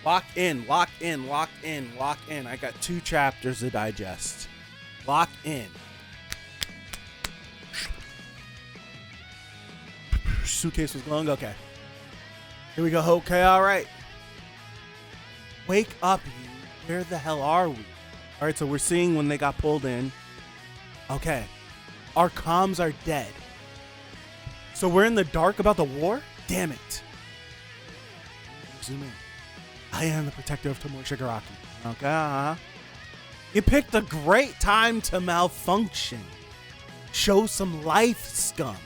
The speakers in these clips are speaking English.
Lock in, lock in, lock in, lock in. I got 2 chapters to digest. Lock in. Suitcase was glowing. Okay. Here we go. Okay, all right. Wake up, you. Where the hell are we? All right, so we're seeing when they got pulled in. Okay. Our comms are dead. So we're in the dark about the war? Damn it. Zoom in. I am the protector of Tomoe Shigaraki. Okay, You picked a great time to malfunction. Show some life, scum.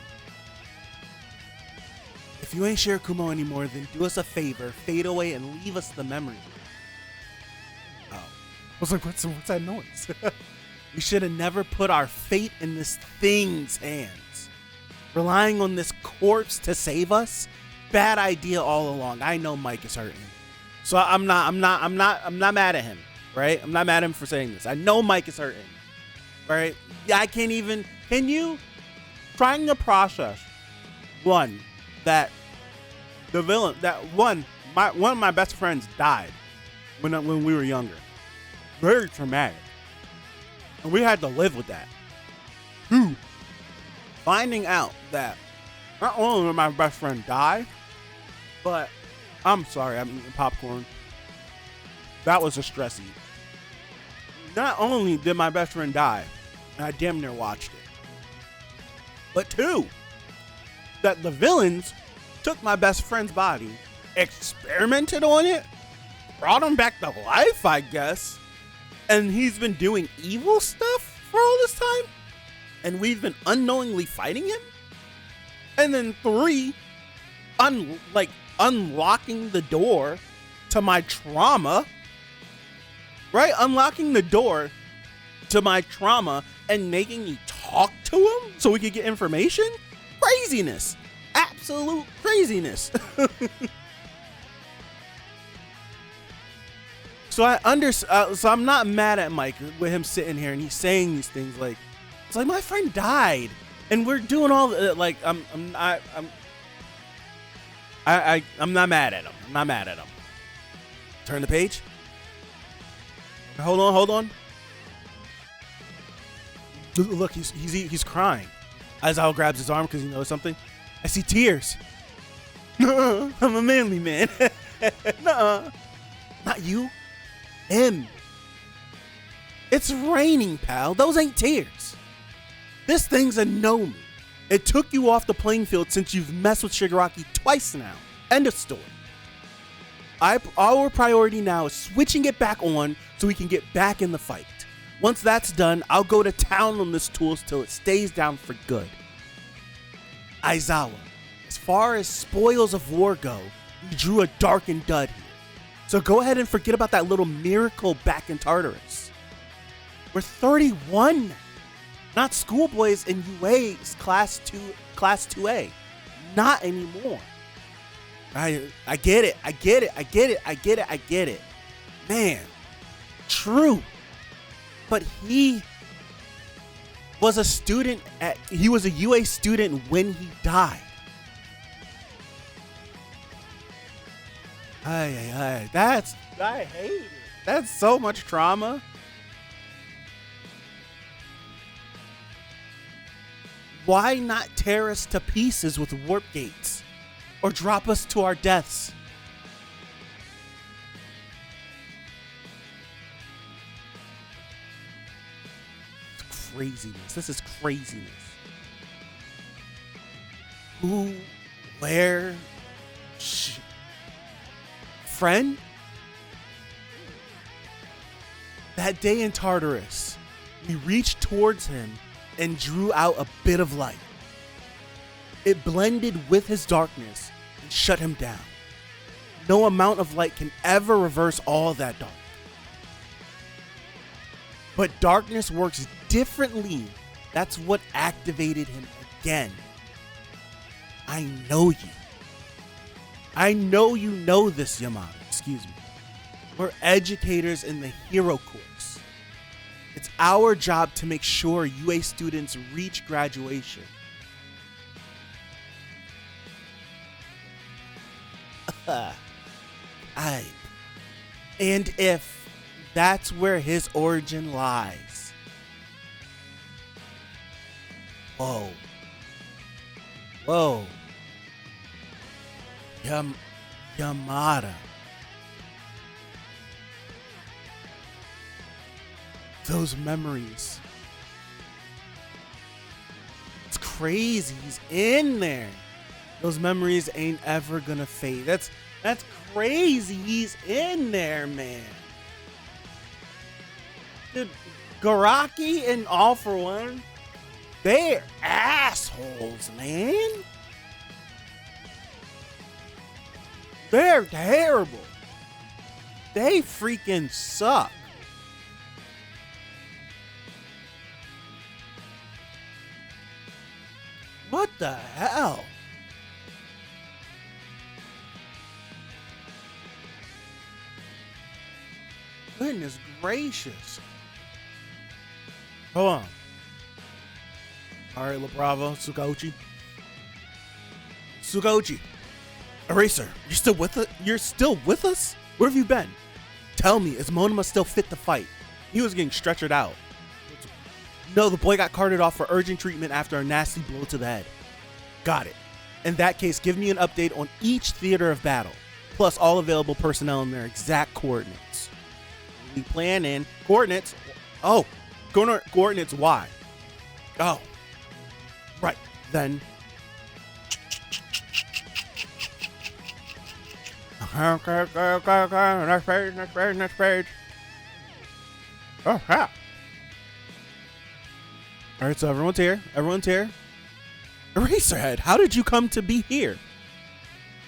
If you ain't Shirakumo anymore, then do us a favor, fade away, and leave us the memory. Oh. I was like, what's that noise? We should have never put our fate in this thing's hands. Relying on this corpse to save us? Bad idea all along. I know Mike is hurting. So I'm not mad at him, right? I'm not mad at him for saying this. I know Mike is hurting, right? I can't even, can you, trying to process, one, that the villain, that one of my best friends died when we were younger. Very traumatic. And we had to live with that. 2, finding out that not only did my best friend die, but I'm sorry, I'm eating popcorn. That was a stress eat. Not only did my best friend die, and I damn near watched it, but 2, that the villains took my best friend's body, experimented on it, brought him back to life, I guess, and he's been doing evil stuff for all this time, and we've been unknowingly fighting him. And then 3, unlocking the door to my trauma, right? Unlocking the door to my trauma and making me talk to him so we could get information. Craziness. Absolute craziness. So so I'm not mad at Mike with him sitting here and he's saying these things like, it's like my friend died and we're doing all the, like, I'm not mad at him. I'm not mad at him. Turn the page. Hold on. Look, he's crying. Aizawa grabs his arm because he knows something. I see tears. Nuh-uh, I'm a manly man. Nuh-uh. Not you. Him. It's raining, pal. Those ain't tears. This thing's a gnome. It took you off the playing field since you've messed with Shigaraki twice now. End of story. Our priority now is switching it back on so we can get back in the fight. Once that's done, I'll go to town on this tool till it stays down for good. Aizawa, as far as spoils of war go, we drew a darkened dud here. So go ahead and forget about that little miracle back in Tartarus. We're 31 now. Not schoolboys in UA's class 2A. Not anymore. I get it. Man, true. But he was a student he was a UA student when he died. I hate it. That's so much trauma. Why not tear us to pieces with warp gates? Or drop us to our deaths? It's craziness. This is craziness. Who? Where? Friend? That day in Tartarus, we reached towards him and drew out a bit of light. It blended with his darkness and shut him down. No amount of light can ever reverse all that dark. But darkness works differently. That's what activated him again. I know you. I know you know this, Yamada. Excuse me. We're educators in the hero course. It's our job to make sure UA students reach graduation. And if that's where his origin lies. Whoa. Whoa. Yamada. Those memories. It's crazy. He's in there. Those memories ain't ever gonna fade. That's crazy. He's in there, man. Dude, Garaki and All For One, they're assholes, man. They're terrible. They freaking suck. What the hell? Goodness gracious. Hold on. All right, La Bravo, Sugauchi. Eraser, you're still with us? You're still with us? Where have you been? Tell me, is Monoma still fit to fight? He was getting stretchered out. No, the boy got carted off for urgent treatment after a nasty blow to the head. Got it. In that case, give me an update on each theater of battle, plus all available personnel and their exact coordinates. We plan in coordinates. Oh, coordinates Y. Oh, right. Then. Okay. Next page. Oh, yeah. All right, so everyone's here. Eraserhead, how did you come to be here?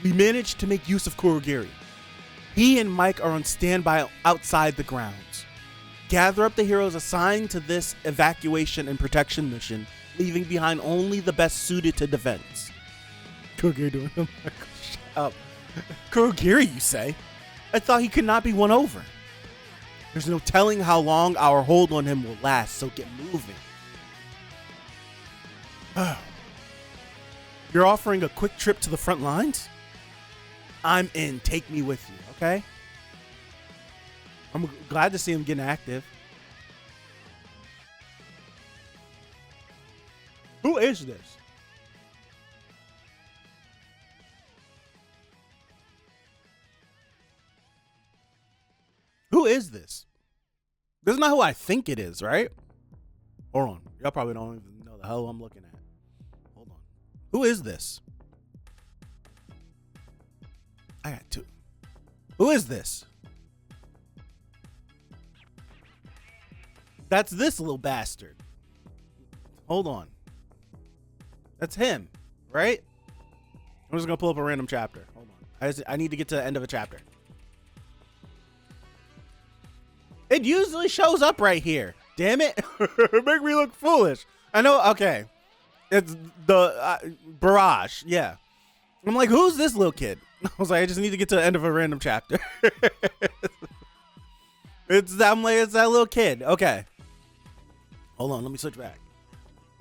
We managed to make use of Kurogiri. He and Mike are on standby outside the grounds. Gather up the heroes assigned to this evacuation and protection mission, leaving behind only the best suited to defense. Kurogiri doing him. Shut up. Kurogiri, you say? I thought he could not be won over. There's no telling how long our hold on him will last, so get moving. You're offering a quick trip to the front lines? I'm in. Take me with you, okay? I'm glad to see him getting active. Who is this? Who is this? This is not who I think it is, right? Hold on. Y'all probably don't even know the hell I'm looking at. Hold on. Who is this? I got two. Who is this? That's this little bastard. Hold on. That's him, right? I'm just gonna pull up a random chapter. Hold on. I need to get to the end of a chapter. It usually shows up right here. Damn it. Make me look foolish. I know. Okay. It's the Barrage. Yeah. I'm like, who's this little kid? I was like, I just need to get to the end of a random chapter. It's that little kid. Okay. Hold on. Let me switch back.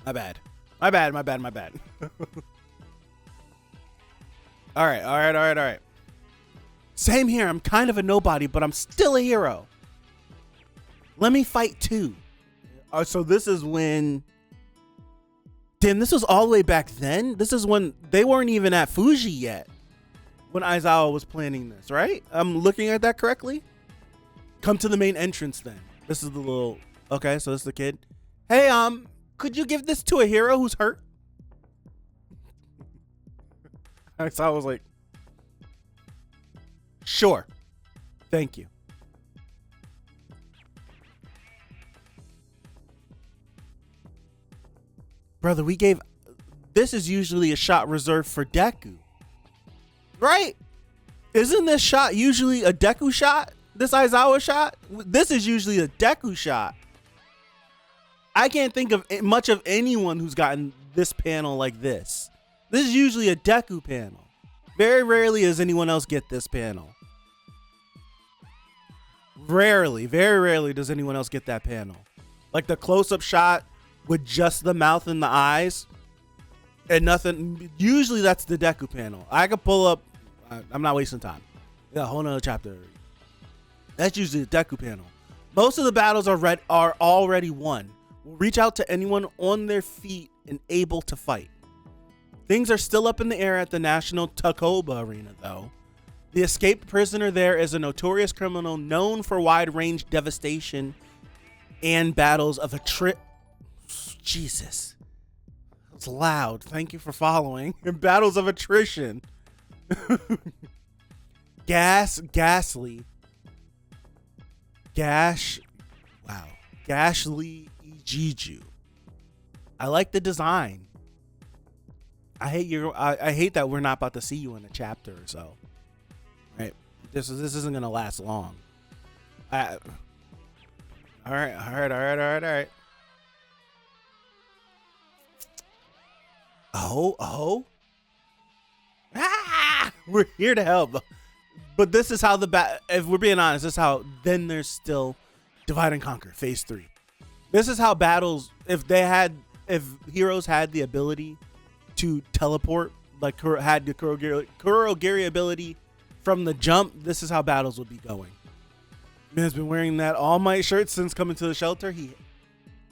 My bad. All right. Same here. I'm kind of a nobody, but I'm still a hero. Let me fight too. So this is when. Damn, this was all the way back then. This is when they weren't even at Fuji yet. When Aizawa was planning this, right? I'm looking at that correctly. Come to the main entrance then. This is the little. Okay, so this is the kid. Hey, could you give this to a hero who's hurt? Aizawa was like, sure. Thank you. Brother, this is usually a shot reserved for Deku. Right? Isn't this shot usually a Deku shot? This Aizawa shot? This is usually a Deku shot. I can't think of much of anyone who's gotten this panel like this. This is usually a Deku panel. Very rarely does anyone else get this panel. Very rarely does anyone else get that panel. Like the close-up shot with just the mouth and the eyes and nothing. Usually that's the Deku panel. I could pull up. I'm not wasting time. Yeah, whole nother chapter. That's usually the Deku panel. Most of the battles are already won. We'll reach out to anyone on their feet and able to fight. Things are still up in the air at the National Takoba Arena, though. The escaped prisoner there is a notorious criminal known for wide-range devastation and battles of Jesus. It's loud. Thank you for following. And battles of attrition. Gashly Ijiju. I like the design. I hate that we're not about to see you in a chapter or so. Right? This isn't gonna last long. All right. Oh. We're here to help. But this is how if we're being honest, this is how then there's still Divide and Conquer Phase 3. This is how battles, if heroes had the ability to teleport, like had the Kurogiri ability from the jump, this is how battles would be going. Man's been wearing that All Might shirt since coming to the shelter.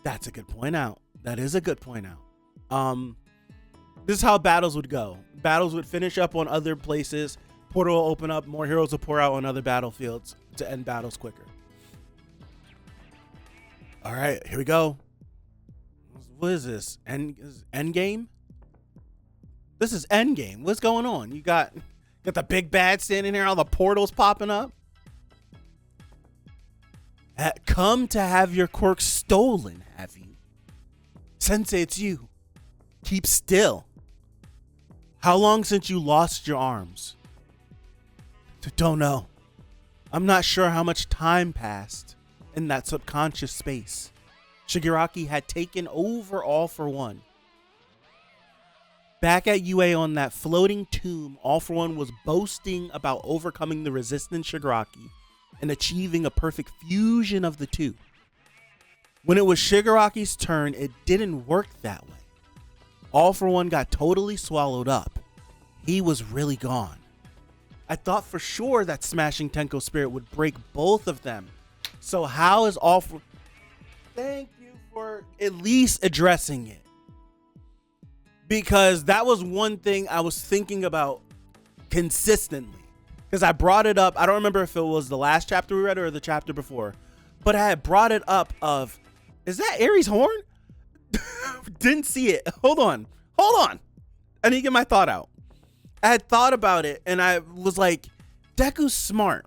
That's a good point out. That is a good point out. This is how battles would go. Battles would finish up on other places. Portal will open up. More heroes will pour out on other battlefields to end battles quicker. All right, here we go. What is this? Endgame? This is Endgame. What's going on? You got the big bad standing here. All the portals popping up. Come to have your quirk stolen, have you? Sensei, it's you. Keep still. How long since you lost your arms? Don't know. I'm not sure how much time passed in that subconscious space. Shigaraki had taken over All for One. Back at UA on that floating tomb, All for One was boasting about overcoming the resistant Shigaraki and achieving a perfect fusion of the two. When it was Shigaraki's turn, it didn't work that way. All for One got totally swallowed up. He was really gone. I thought for sure that Smashing Tenko Spirit would break both of them. So how is All for... Thank you for at least addressing it. Because that was one thing I was thinking about consistently. Because I brought it up. I don't remember if it was the last chapter we read or the chapter before. But I had brought it up of... Is that Aries' horn? Didn't see it. Hold on. I need to get my thought out. I had thought about it and I was like, Deku's smart.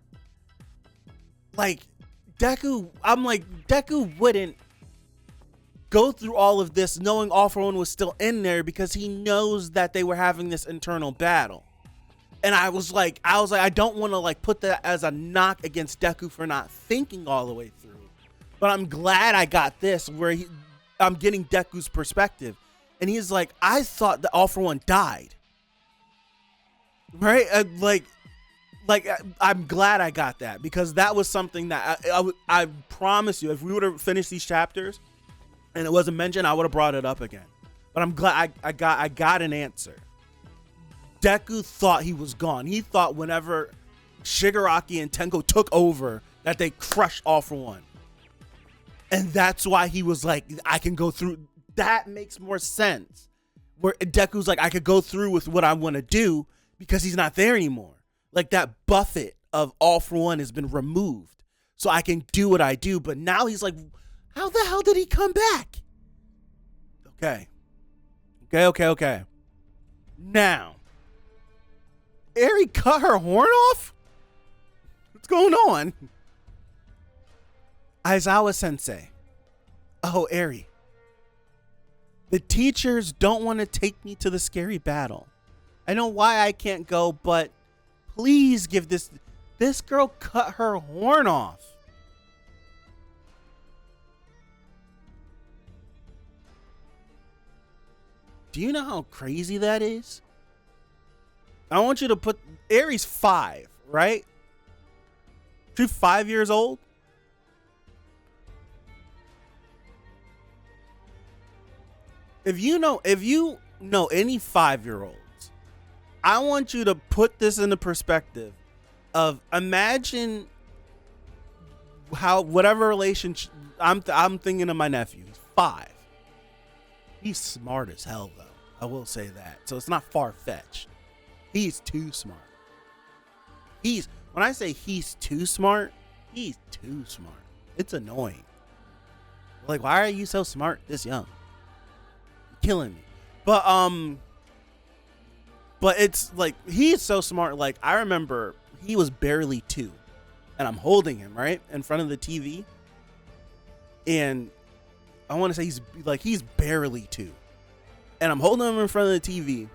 Like, Deku wouldn't go through all of this knowing All for One was still in there because he knows that they were having this internal battle. And I was like, I don't want to like put that as a knock against Deku for not thinking all the way through. But I'm glad I got this where I'm getting Deku's perspective. And he's like, I thought that All for One died. Right? I'm glad I got that because that was something that I promise you, if we would have finished these chapters and it wasn't mentioned, I would have brought it up again. But I'm glad I got an answer. Deku thought he was gone. He thought whenever Shigaraki and Tenko took over that they crushed All for One. And that's why he was like, I can go through. That makes more sense. Where Deku's like, I could go through with what I want to do because he's not there anymore. Like that buffet of All for One has been removed. So I can do what I do. But now he's like, how the hell did he come back? Okay. Now, Eri cut her horn off? What's going on? Aizawa Sensei. Oh, Eri. The teachers don't want to take me to the scary battle. I know why I can't go, but please give this girl cut her horn off. Do you know how crazy that is? I want you to put Aries 5, right? She's 5 years old. If you know any 5-year-olds, I want you to put this in the perspective of imagine whatever relationship, I'm thinking of my nephew. He's 5. He's smart as hell, though. I will say that. So it's not far-fetched. He's too smart. When I say he's too smart, he's too smart. It's annoying. Like, why are you so smart this young? You're killing me. But it's like, he's so smart. Like, I remember he was barely 2 and I'm holding him right in front of the TV. And I want to say he's barely 2 and I'm holding him in front of the TV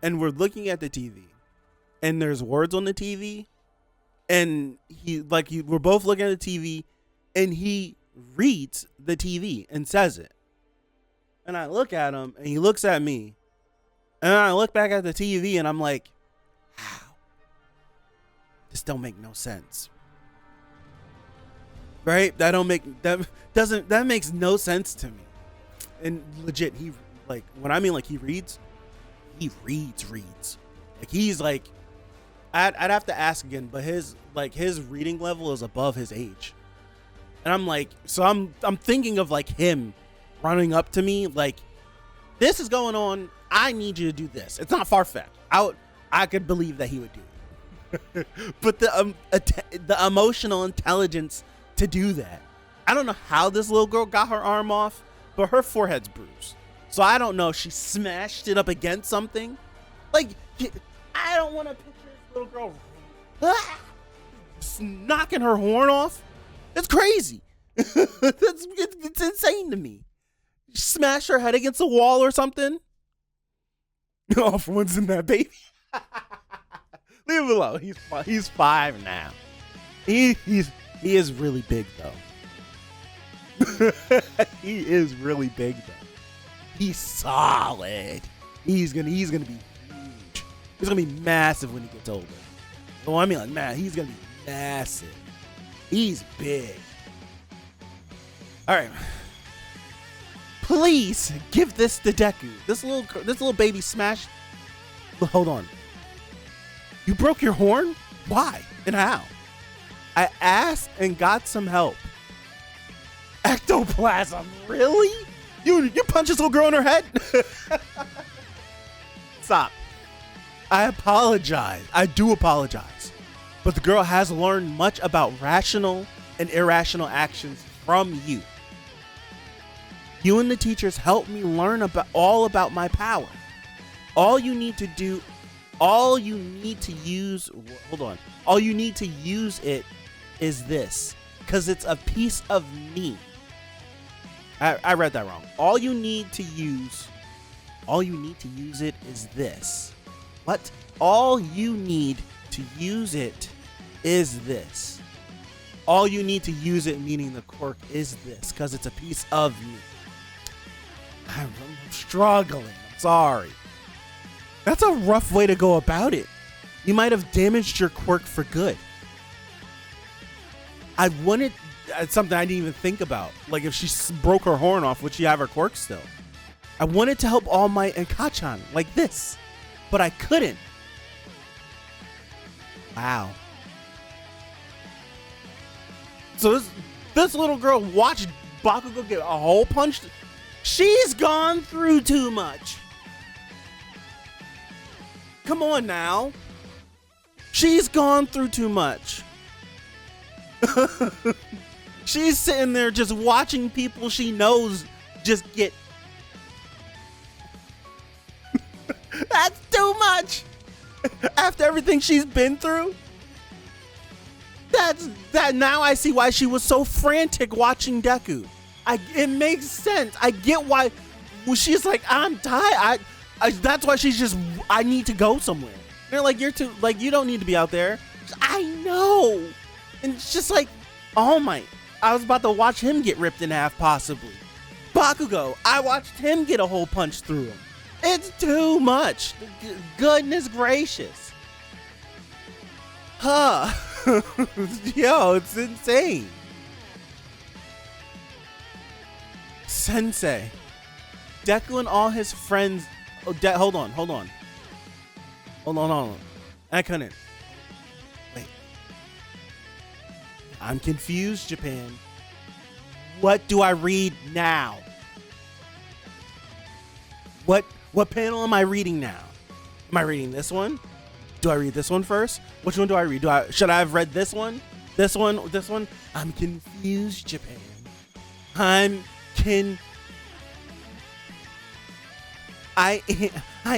and we're looking at the TV and there's words on the TV and we're both looking at the TV and he reads the TV and says it. And I look at him and he looks at me. And I look back at the TV and I'm like, how? This don't make no sense. Right? That makes no sense to me. And legit, he reads. Like he's like, I'd have to ask again, but his reading level is above his age. And I'm like, so I'm thinking of like him running up to me like, this is going on. I need you to do this. It's not far-fetched. I could believe that he would do it. But the emotional intelligence to do that. I don't know how this little girl got her arm off, but her forehead's bruised. So I don't know if she smashed it up against something. Like, I don't want to picture this little girl knocking her horn off. It's crazy. It's insane to me. Smash her head against a wall or something. Oh, for once in that baby. Leave him alone. He's 5 now. He is really big though. He is really big though. He's solid. He's gonna be huge. He's gonna be massive when he gets older. Oh, I mean, like, man, he's gonna be massive. He's big. All right. Please give this to Deku. This little baby smashed. Hold on. You broke your horn? Why and how? I asked and got some help. Ectoplasm, really? You punch this little girl in her head? Stop. I apologize. I do apologize. But the girl has learned much about rational and irrational actions from you. You and the teachers helped me learn all about my power. All you need to use it is this, because it's a piece of me. I read that wrong. All you need to use it is this. What? All you need to use it is this. All you need to use it, meaning the quirk, is this, because it's a piece of me. I'm struggling. I'm sorry. That's a rough way to go about it. You might have damaged your quirk for good. It's something I didn't even think about. Like if she broke her horn off, would she have her quirk still? I wanted to help All Might and Kachan like this, but I couldn't. Wow. So this little girl watched Bakugo get a hole punched. She's gone through too much. Come on now. She's gone through too much. She's sitting there just watching people she knows just get. That's too much. After everything she's been through. That now I see why she was so frantic watching Deku. It makes sense. I get why. Well, she's like, I'm tired. That's why she's just, I need to go somewhere. They're like, you're too, like, you don't need to be out there. I know. And it's just like, oh my, I was about to watch him get ripped in half, possibly. Bakugo, I watched him get a hole punched through him. It's too much. Goodness gracious. Huh. Yo, it's insane. Sensei. Deku and all his friends. Oh, hold on. I couldn't. Wait. I'm confused, Japan. What do I read now? What panel am I reading now? Am I reading this one? Do I read this one first? Which one do I read? Should I have read this one? This one? This one? I'm confused, Japan. I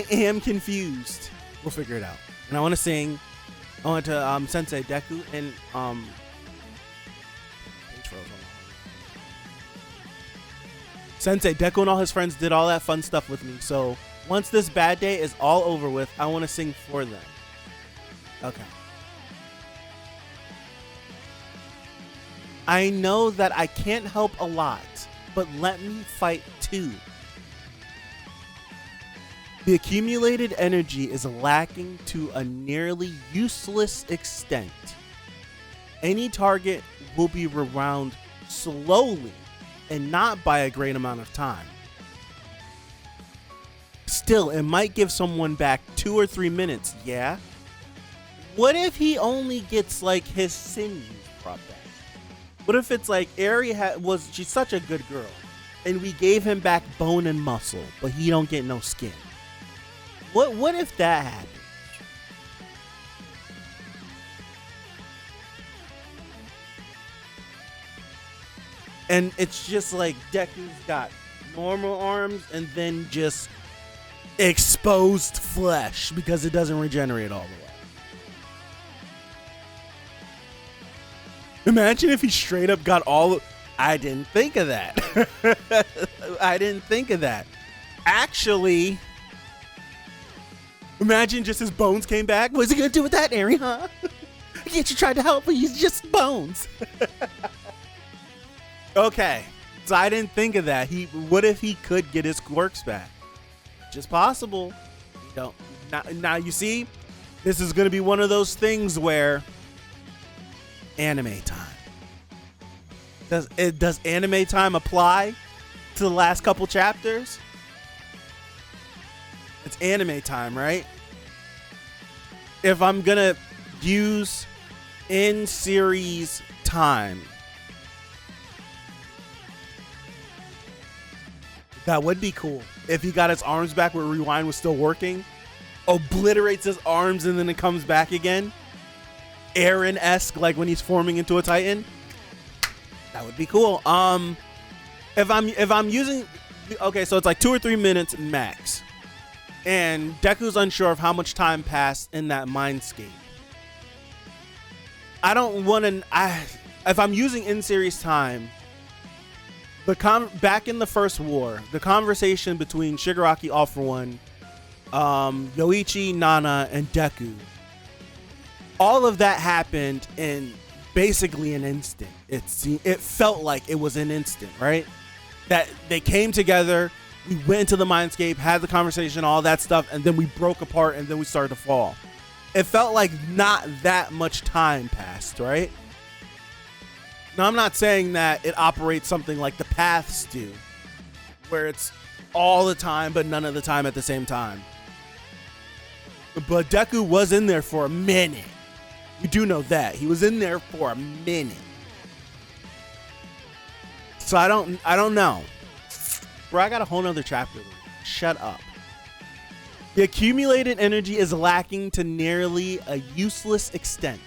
am confused. We'll figure it out. And I want to Sensei Deku and Sensei Deku and all his friends did all that fun stuff with me. So once this bad day is all over with, I want to sing for them. Okay. I know that I can't help a lot, but let me fight too. The accumulated energy is lacking to a nearly useless extent. Any target will be rewound slowly and not by a great amount of time. Still, it might give someone back 2 or 3 minutes, yeah? What if he only gets like his sinews brought back? What if it's like she's such a good girl and we gave him back bone and muscle, but he don't get no skin? What if that happened? And it's just like Deku's got normal arms and then just exposed flesh because it doesn't regenerate all the way. Imagine if he straight up got I didn't think of that. I didn't think of that. Actually, imagine just his bones came back. What's he gonna do with that, Eri, huh? Can't you try to help, but he's just bones. Okay, so I didn't think of that. What if he could get his quirks back? Just possible. Now you see, this is gonna be one of those things where anime time. Does anime time apply to the last couple chapters? It's anime time, right? If I'm gonna use in series time, that would be cool. If he got his arms back where Rewind was still working, obliterates his arms and then it comes back again. Eren-esque, like when he's forming into a Titan. That would be cool. If I'm using, okay, so it's like 2 or 3 minutes max. And Deku's unsure of how much time passed in that mindscape. I don't want to, if I'm using in-series time, back in the first war, the conversation between Shigaraki, All For One, Yoichi, Nana, and Deku, all of that happened in basically an instant. It felt like it was an instant, right? That they came together, we went into the mindscape, had the conversation, all that stuff, and then we broke apart and then we started to fall. It felt like not that much time passed, right? Now, I'm not saying that it operates something like the paths do, where it's all the time, but none of the time at the same time. But Deku was in there for a minute. We do know that. He was in there for a minute. So I don't know. Bro, I got a whole nother chapter. Shut up. The accumulated energy is lacking to nearly a useless extent.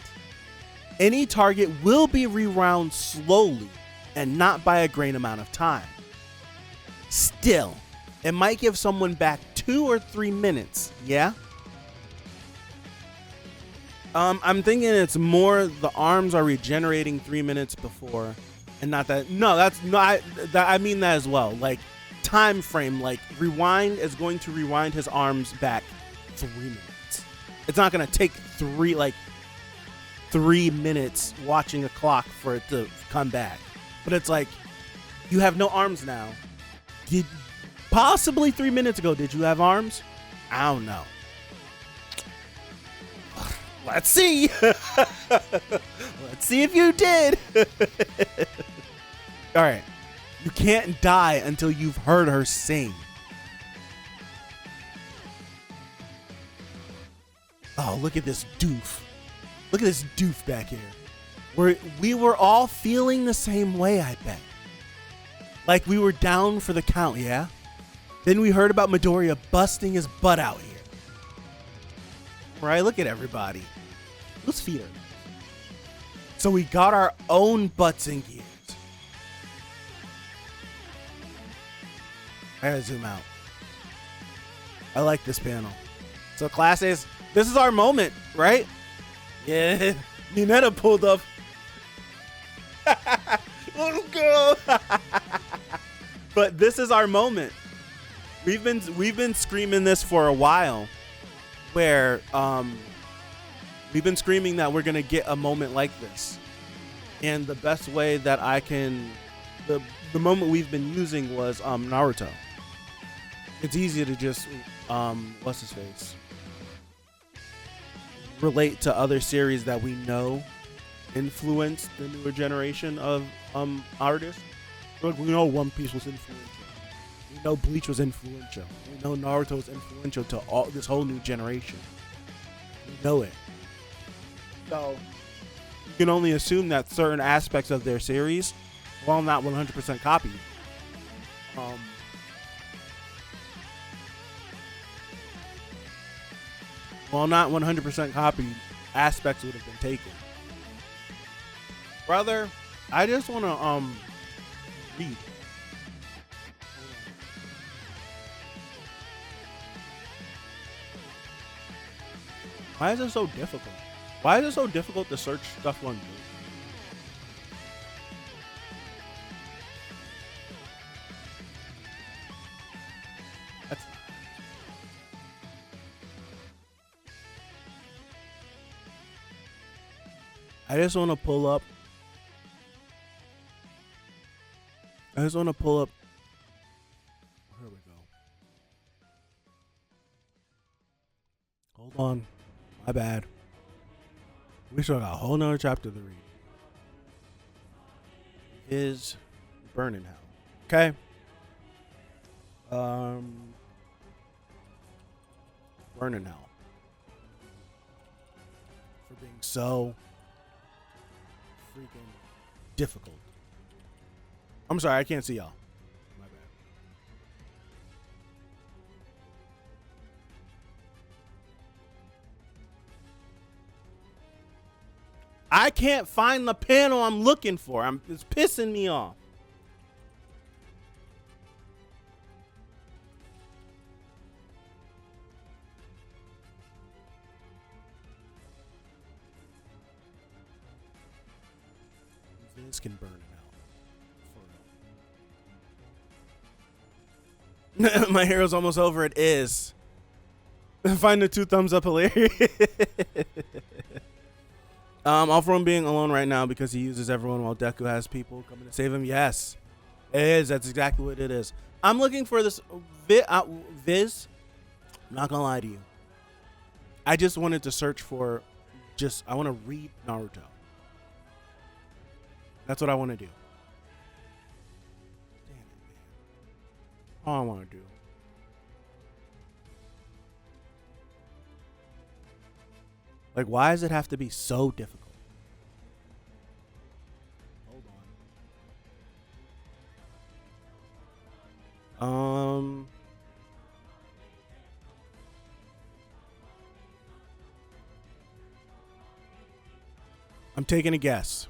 Any target will be rewound slowly and not by a great amount of time. Still, it might give someone back 2 or 3 minutes, yeah? I'm thinking it's more the arms are regenerating 3 minutes before and not that. No, that's not, I mean that as well. Like time frame, like Rewind is going to rewind his arms back 3 minutes. It's not going to take 3 minutes watching a clock for it to come back. But it's like, you have no arms now. Possibly 3 minutes ago, did you have arms? I don't know. Let's see. Let's see if you did. All right. You can't die until you've heard her sing. Oh, look at this doof. Look at this doof back here. We were all feeling the same way, I bet. Like we were down for the count, yeah? Then we heard about Midoriya busting his butt out here. Right? Look at everybody. Who's fear? So we got our own butts in gears. I gotta zoom out. I like this panel. So classes, this is our moment, right? Yeah. Ninetta pulled up. Little girl. But this is our moment. We've been screaming this for a while, where we've been screaming that we're gonna get a moment like this, and the best way that I can, the moment we've been using was Naruto. It's easy to just what's his face, relate to other series that we know influenced the newer generation of artists. Like, we know One Piece was influential. We know Bleach was influential. We know Naruto was influential to all this whole new generation. We know it. So you can only assume that certain aspects of their series, while not 100% copied, aspects would have been taken. Brother, I just want to read. Why is it so difficult? Why is it so difficult to search stuff on Google? I just want to pull up. Here we go. Hold on. My bad. We still got a whole nother chapter to read. Is burning hell. Okay. Burning hell. For being so freaking difficult. I'm sorry, I can't see y'all. My bad. I can't find the panel I'm looking for. It's pissing me off. This can burn it out. My hero's almost over. It is. Find the 2 thumbs up hilarious. All from being alone right now because he uses everyone while Deku has people coming to save him. Yes, it is. That's exactly what it is. I'm looking for this Viz. I'm not gonna lie to you. I just wanted to search for. I want to read Naruto. That's what I want to do. Damn it, man. All I want to do. Like, why does it have to be so difficult? Hold on. I'm taking a guess.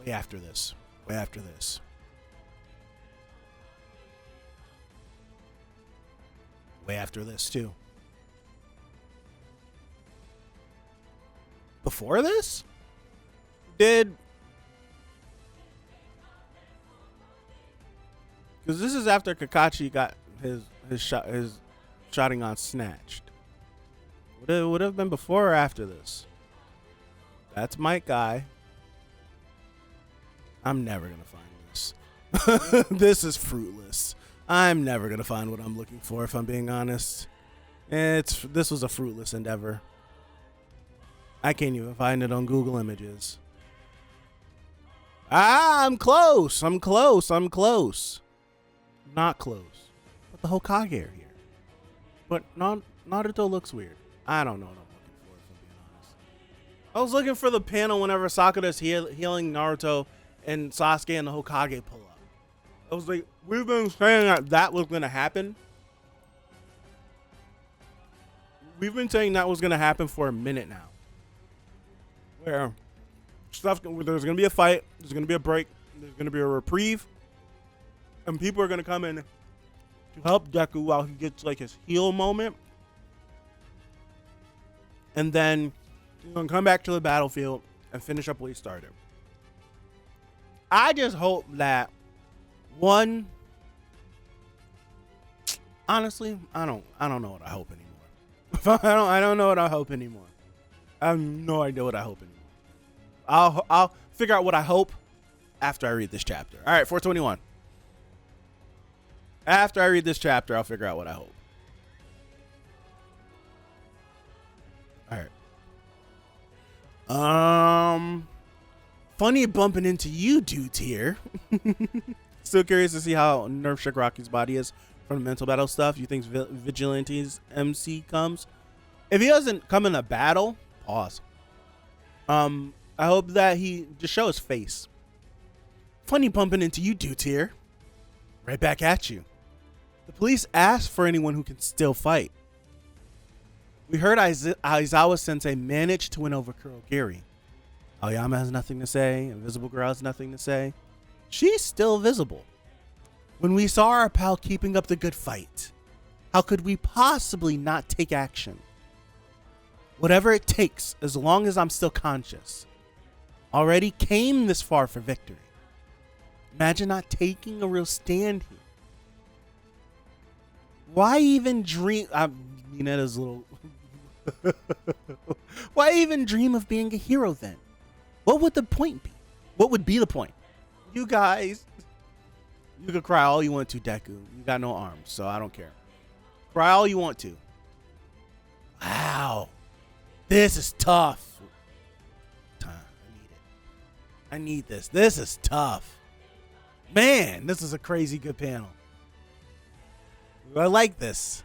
Way after this. Way after this. Way after this, too. Before this? Because this is after Kakashi got his Sharingan snatched. Would have been before or after this? That's Mike Guy. I'm never going to find this. This is fruitless. I'm never going to find what I'm looking for, if I'm being honest. This was a fruitless endeavor. I can't even find it on Google Images. I'm close. Not close. But the Hokage are here. But Naruto looks weird. I don't know what I'm looking for, if I'm being I was looking for the panel whenever Sakura's healing Naruto and Sasuke and the Hokage pull up. I was like, we've been saying that was going to happen. We've been saying that was going to happen for a minute now. Where there's going to be a fight, there's going to be a break, there's going to be a reprieve, and people are going to come in to help Deku while he gets like his heal moment. And then he's going to come back to the battlefield and finish up what he started. I just hope that one, honestly, I don't know what I hope anymore. I don't know what I hope anymore. I have no idea what I hope anymore. I'll figure out what I hope after I read this chapter. All right, 421. After I read this chapter, I'll figure out what I hope. All right. Funny bumping into you dudes here. Still curious to see how Nerf Shigaraki's body is from the mental battle stuff. You think Vigilante's MC comes? If he doesn't come in a battle, pause. I hope that he just show his face. Funny bumping into you dudes here. Right back at you. The police asked for anyone who can still fight. We heard Aizawa Sensei managed to win over Kurogiri. Aoyama has nothing to say. Invisible Girl has nothing to say. She's still visible. When we saw our pal keeping up the good fight, how could we possibly not take action? Whatever it takes, as long as I'm still conscious. Already came this far for victory. Imagine not taking a real stand here. Why even dream? Minetta's little. Why even dream of being a hero then? What would the point be? What would be the point? You guys, you can cry all you want to, Deku. You got no arms, so I don't care. Cry all you want to. Wow. This is tough. I need it. I need this. This is tough. Man, this is a crazy good panel. I like this.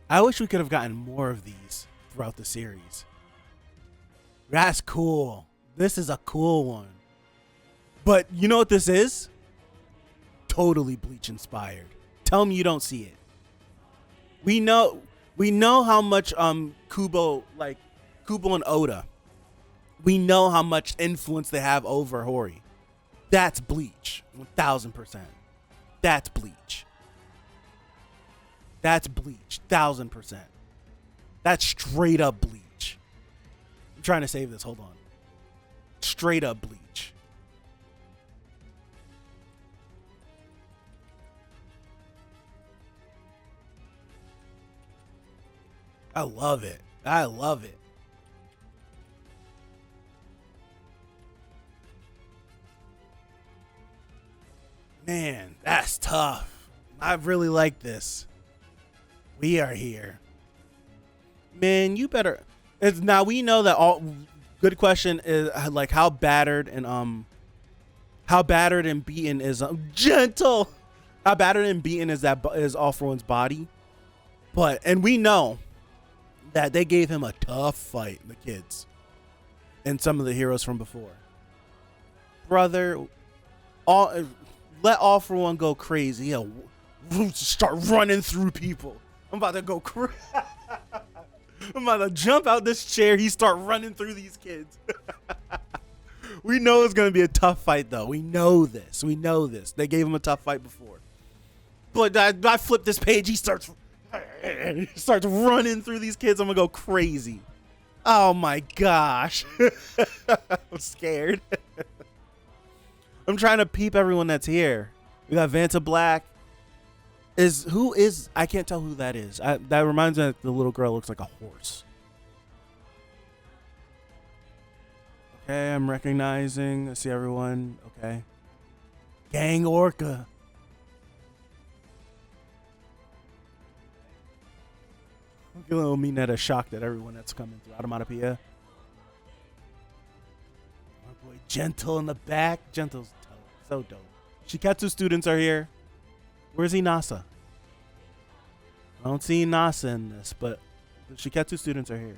I wish we could have gotten more of these throughout the series. That's cool. This is a cool one. But you know what this is? Totally Bleach inspired. Tell me you don't see it. We know how much Kubo and Oda. We know how much influence they have over Hori. That's Bleach. 1000%. That's Bleach. That's Bleach. 1000%. That's straight up Bleach. I'm trying to save this. Hold on. Straight up Bleach. I love it. I love it. Man, that's tough. I really like this. We are here. Man, you better. Now we know that all. Good question is like how battered and beaten is gentle. How battered and beaten is All For One's body, and we know that they gave him a tough fight, the kids, and some of the heroes from before. Brother, let All For One go crazy. Yeah, start running through people. I'm about to go crazy. I'm about to jump out this chair. He start running through these kids. We know it's going to be a tough fight, though. We know this. We know this. They gave him a tough fight before. But I flip this page. He starts running through these kids. I'm going to go crazy. Oh, my gosh. I'm scared. I'm trying to peep everyone that's here. We got Vanta Black. I can't tell who that is. That reminds me that the little girl looks like a horse. Okay, I'm recognizing. I see everyone. Okay. Gang Orca. I'm a little Minetta shocked at everyone that's coming through. Automatopoeia. My boy Gentle in the back. Gentle's so dope. Shiketsu students are here. Where's Inasa? I don't see Inasa in this, but The Shiketsu students are here.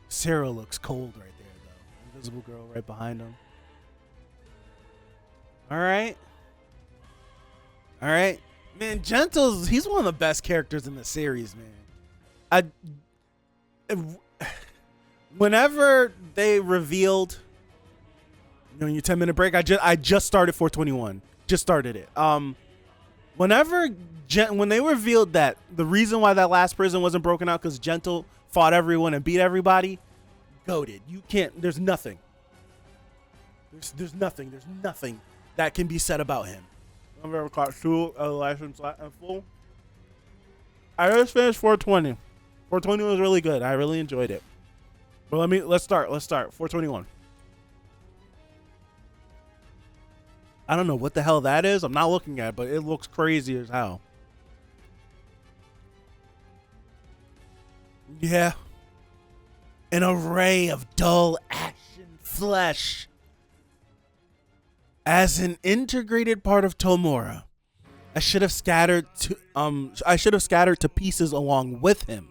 Sarah looks cold right there, though. Invisible girl right behind him. All right. Man, Gentle's, he's one of the best characters in the series, man. Whenever they revealed, your 10-minute break, I just started 421. Just started it. When they revealed that the reason why that last prison wasn't broken out because Gentle fought everyone and beat everybody, goated. You can't. There's nothing. There's nothing that can be said about him. I've ever caught two license in full. I just finished 420. 420 was really good. I really enjoyed it. But let's start. 421. I don't know what the hell that is. I'm not looking at it, but it looks crazy as hell. Yeah. An array of dull ashen flesh. As an integrated part of Tomura, I should have scattered to pieces along with him.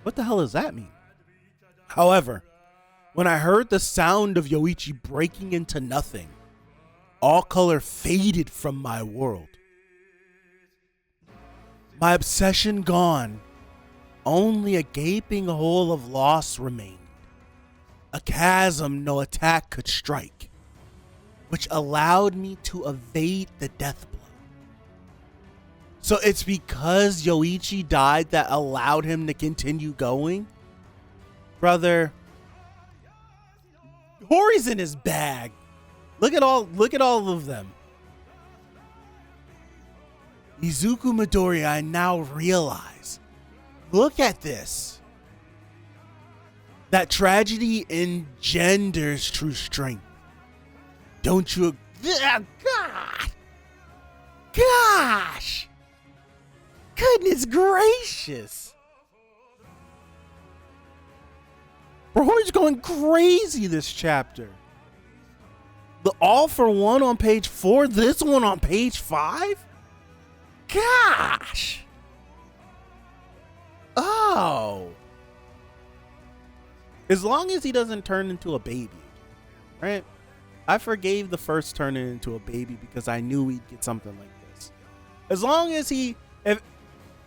What the hell does that mean? However, when I heard the sound of Yoichi breaking into nothing, all color faded from my world. My obsession gone, only a gaping hole of loss remained. A chasm no attack could strike, which allowed me to evade the death blow. So it's because Yoichi died that allowed him to continue going? Brother, Hori's in his bag. Look at all of them. Izuku Midori, I now realize. Look at this. That tragedy engenders true strength. Don't you? God. Gosh. Goodness gracious. Bro, he's going crazy this chapter. The all for one on page 4, this one on page 5? Gosh. Oh. As long as he doesn't turn into a baby, right? I forgave the first turning into a baby because I knew we'd get something like this. As long as if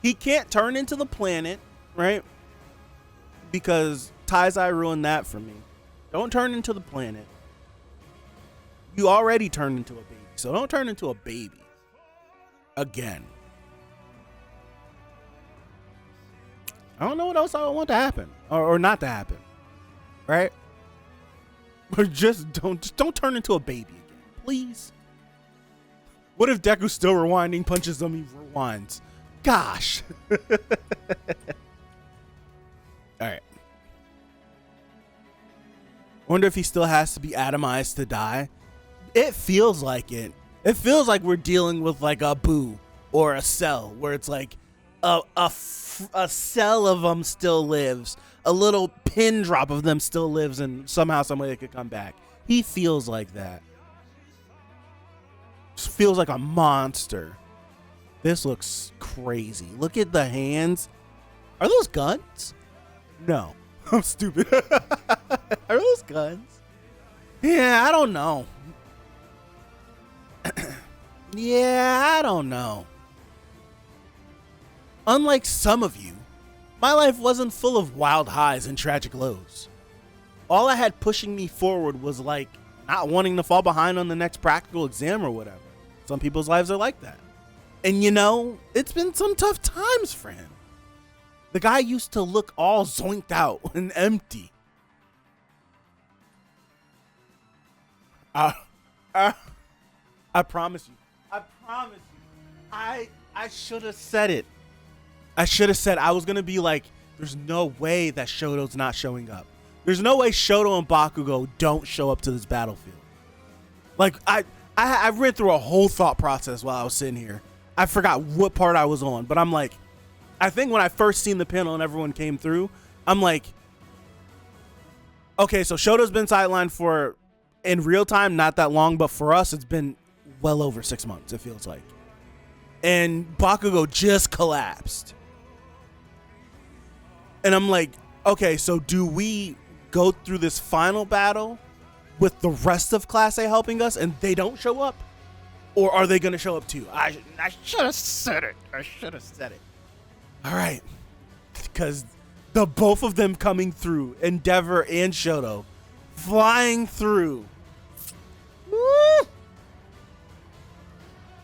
he can't turn into the planet, right? Because Taizai ruined that for me. Don't turn into the planet. You already turned into a baby, so don't turn into a baby again. I don't know what else I want to happen or not to happen, right? Or just don't turn into a baby again, please. What if Deku's still rewinding, punches them, he rewinds? Gosh. All right. Wonder if he still has to be atomized to die. It feels like it. It feels like we're dealing with like a Boo or a Cell, where it's like a cell of them still lives, a little pin drop of them still lives, and somehow, some way, they could come back. He feels like that. Just feels like a monster. This looks crazy. Look at the hands. Are those guns? No, I'm stupid. Are those guns? Yeah, I don't know. Yeah, I don't know. Unlike some of you, my life wasn't full of wild highs and tragic lows. All I had pushing me forward was like not wanting to fall behind on the next practical exam or whatever. Some people's lives are like that. And it's been some tough times for him. The guy used to look all zoinked out and empty. I promise you. I should have said it. I should have said I was going to be like, there's no way that Shoto's not showing up. There's no way Shoto and Bakugo don't show up to this battlefield. Like, I ran through a whole thought process while I was sitting here. I forgot what part I was on, but I'm like, I think when I first seen the panel and everyone came through, I'm like, okay, so Shoto's been sidelined for, in real time, not that long, but for us, it's been well over 6 months, it feels like. and Bakugo just collapsed. And I'm like, okay, so do we go through this final battle with the rest of Class A helping us and they don't show up? Or are they going to show up too? I should have said it. All right. Because the both of them coming through, Endeavor and Shoto, flying through. Woo!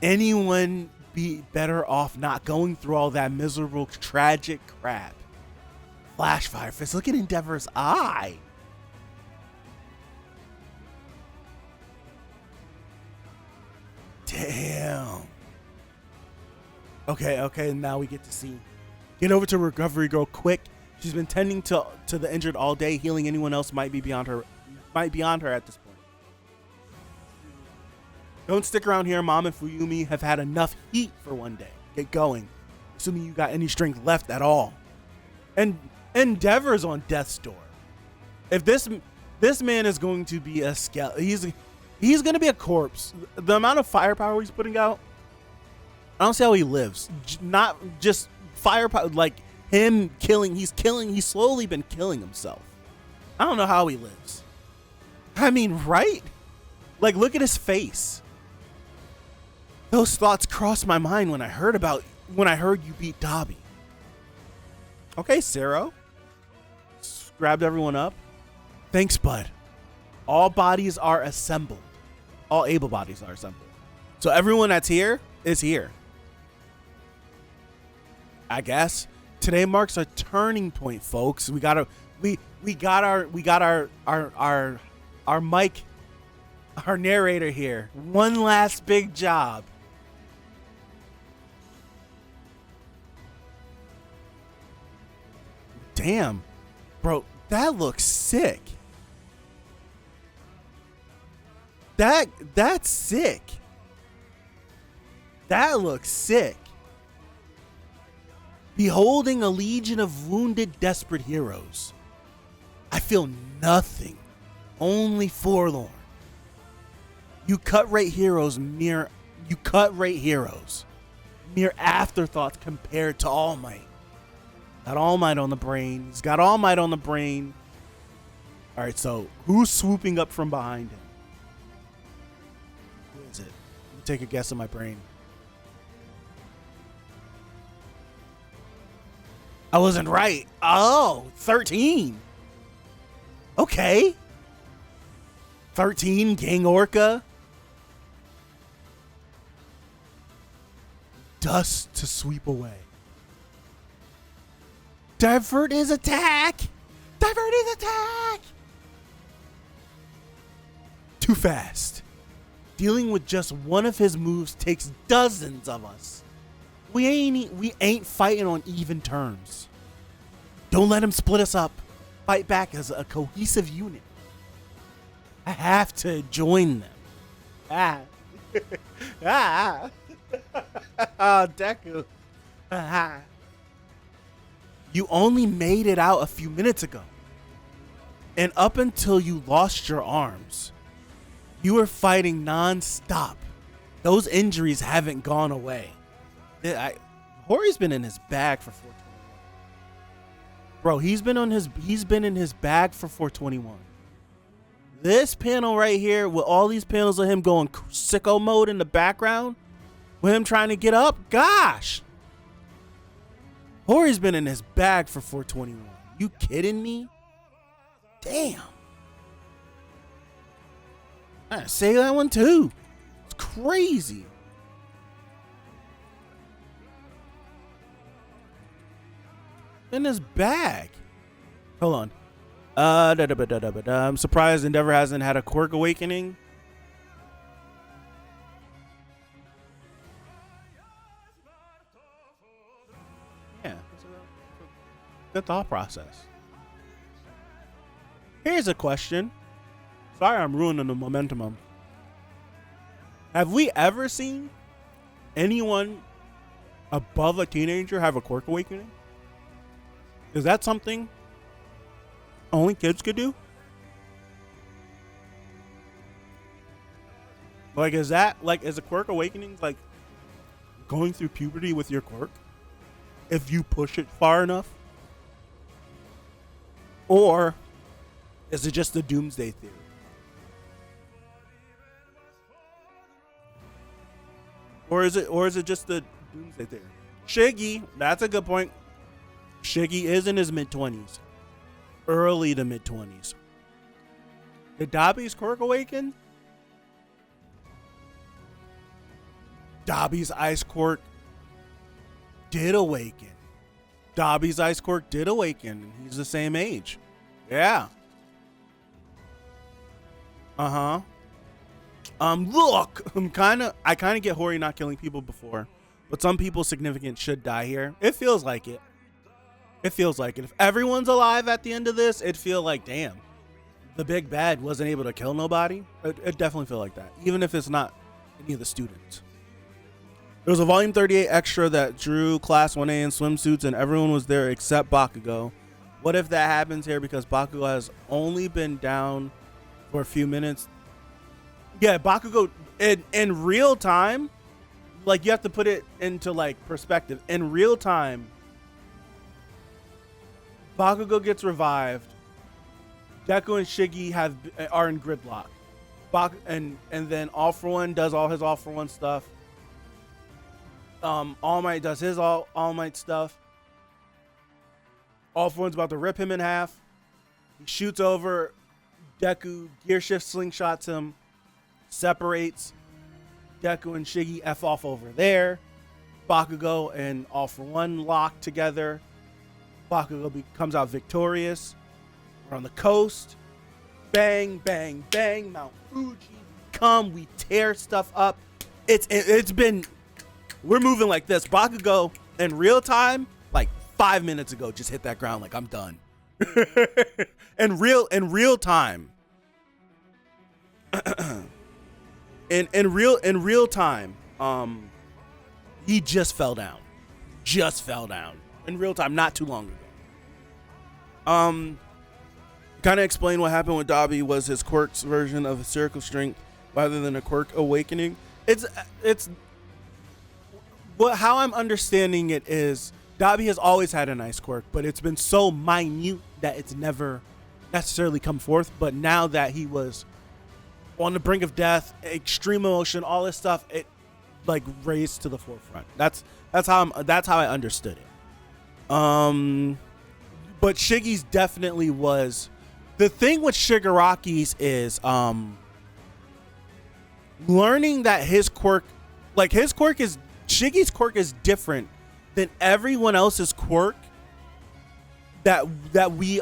Anyone be better off not going through all that miserable, tragic crap? Flash Fire Fist. Look at Endeavor's eye. Damn. Okay, now we get to see. Get over to Recovery Girl quick. She's been tending to the injured all day. Healing anyone else might be beyond her at this point. Don't stick around here. Mom and Fuyumi have had enough heat for one day. Get going. Assuming you got any strength left at all. And Endeavor's on death's door. If this man is going to be a skeleton, he's going to be a corpse. The amount of firepower he's putting out, I don't see how he lives. Not just firepower, like him killing. He's slowly been killing himself. I don't know how he lives. I mean, right? Like, look at his face. Those thoughts crossed my mind when I heard you beat Dabi. Okay, Sero. Grabbed everyone up. Thanks, bud. All bodies are assembled. All able bodies are assembled. So everyone that's here is here. I guess today marks a turning point, folks. We got our mic, our narrator here. One last big job. Damn, bro, that looks sick. That's sick. That looks sick. Beholding a legion of wounded, desperate heroes. I feel nothing, only forlorn. You cut rate heroes, mere afterthoughts compared to All Might. Got All Might on the brain. He's got All Might on the brain. All right, so who's swooping up from behind him? Who is it? Let me take a guess in my brain. I wasn't right. Oh, 13. Okay. 13, Gang Orca. Dust to sweep away. Divert his attack. Divert his attack. Too fast. Dealing with just one of his moves takes dozens of us. We ain't fighting on even terms. Don't let him split us up. Fight back as a cohesive unit. I have to join them. Oh, Deku. You only made it out a few minutes ago. And up until you lost your arms, you were fighting non-stop. Those injuries haven't gone away. Hori's been in his bag for 421. Bro, he's been in his bag for 421. This panel right here, with all these panels of him going sicko mode in the background, with him trying to get up, gosh. Hori's been in his bag for 421. You kidding me? Damn. I say that one too. It's crazy. In his bag. Hold on. I'm surprised Endeavor hasn't had a quirk awakening. Yeah, it's a good thought process. Here's a question. Sorry, I'm ruining the momentum. Have we ever seen anyone above a teenager have a quirk awakening? Is that something only kids could do? Like, is a quirk awakening like going through puberty with your quirk if you push it far enough? Or is it just a doomsday theory? Or is it just a doomsday theory? Shiggy, that's a good point. Shiggy is in his mid-20s. Early to mid-20s. Did Dobby's quirk awaken? Dobby's ice quirk did awaken. Dobby's ice quirk did awaken. He's the same age. Yeah. Uh-huh. Look, I kind of get Hori not killing people before, but some people significant should die here. It feels like it. It feels like it. If everyone's alive at the end of this, it feel like, damn, the big bad wasn't able to kill nobody. It definitely feel like that, even if it's not any of the students. There was a volume 38 extra that drew class 1A in swimsuits and everyone was there except Bakugo. What if that happens here because Bakugo has only been down for a few minutes? Yeah, Bakugo in real time, like you have to put it into like perspective. In real time, Bakugo gets revived. Deku and Shiggy are in gridlock. And then All For One does all his All For One stuff. All Might does his All Might stuff. All For One's about to rip him in half. He shoots over Deku, gear shift slingshots him, separates. Deku and Shiggy F off over there. Bakugo and All For One lock together. Bakugo comes out victorious. We're on the coast. Bang, bang, bang. Mount Fuji. We tear stuff up. It's been... We're moving like this. Bakugo, in real time, like 5 minutes ago, just hit that ground like I'm done. in real time. in real time, he just fell down. In real time, not too long ago. Kind of explain what happened with Dobby was his quirk's version of hysterical strength rather than a quirk awakening. It's how I'm understanding it is Dobby has always had a nice quirk, but it's been so minute that it's never necessarily come forth. But now that he was on the brink of death, extreme emotion, all this stuff, it like raised to the forefront. That's how I understood it. But Shiggy's definitely was. The thing with Shigaraki's is learning that his quirk, Shiggy's quirk is different than everyone else's quirk that we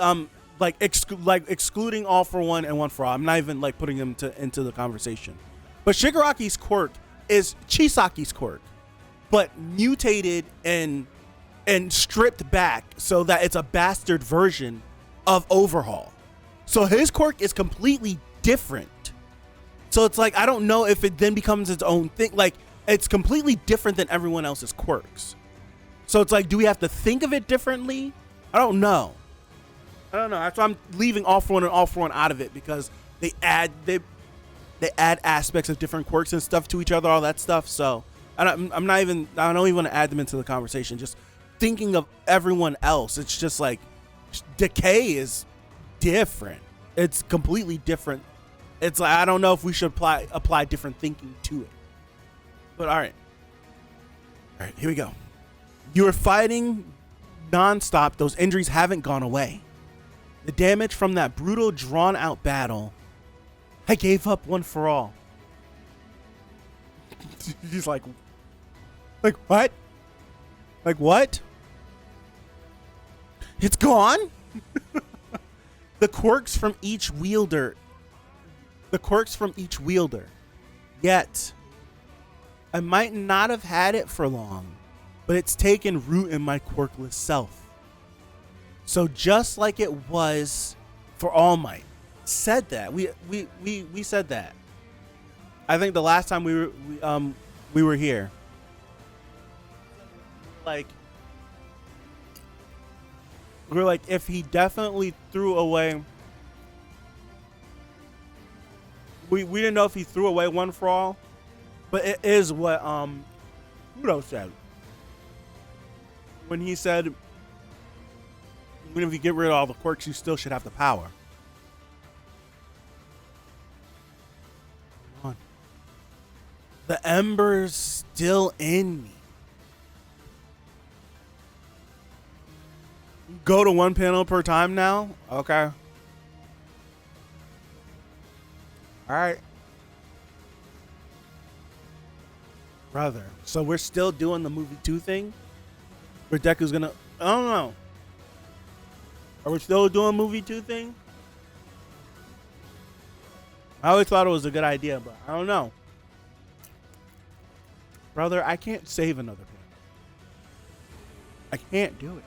excluding All For One and One For All. I'm not even like putting them into the conversation. But Shigaraki's quirk is Chisaki's quirk, but mutated and stripped back so that it's a bastard version of Overhaul. So his quirk is completely different. So it's like, I don't know if it then becomes its own thing. Like, it's completely different than everyone else's quirks. So it's like, do we have to think of it differently? I don't know. That's why I'm leaving All For One and All For One out of it, because they add aspects of different quirks and stuff to each other, all that stuff. So I don't even want to add them into the conversation. Just thinking of everyone else, it's just like Decay is different. It's completely different. It's like, I don't know if we should apply different thinking to it. But all right, here we go. You are fighting nonstop. Those injuries haven't gone away. The damage from that brutal, drawn-out battle. I gave up One For All. He's like what? Like what? It's gone? The quirks from each wielder. Yet, I might not have had it for long, but it's taken root in my quirkless self. So just like it was for All Might, said that we said that. I think the last time we were here, like we were like, if he definitely threw away, we didn't know if he threw away One For All, but it is what Kudo said when he said, even if you get rid of all the quirks, you still should have the power. Come on. The ember's still in me. Go to one panel per time now? Okay. Alright. Brother. So we're still doing the movie 2 thing? Where Deku's gonna... I don't know. Are we still doing movie 2 thing? I always thought it was a good idea, but I don't know. Brother, I can't save another panel. I can't do it.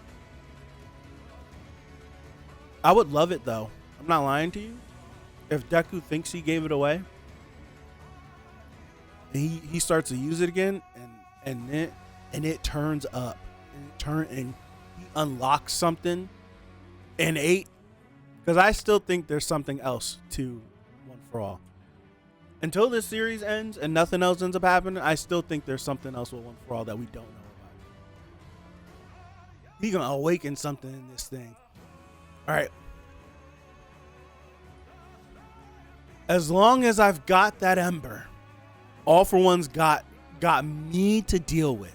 I would love it, though. I'm not lying to you. If Deku thinks he gave it away, and he starts to use it again, and it turns up, and he unlocks something in 8, because I still think there's something else to One for All. Until this series ends and nothing else ends up happening, I still think there's something else with One for All that we don't know about. He's gonna awaken something in this thing. All right. As long as I've got that ember, All for One's got me to deal with.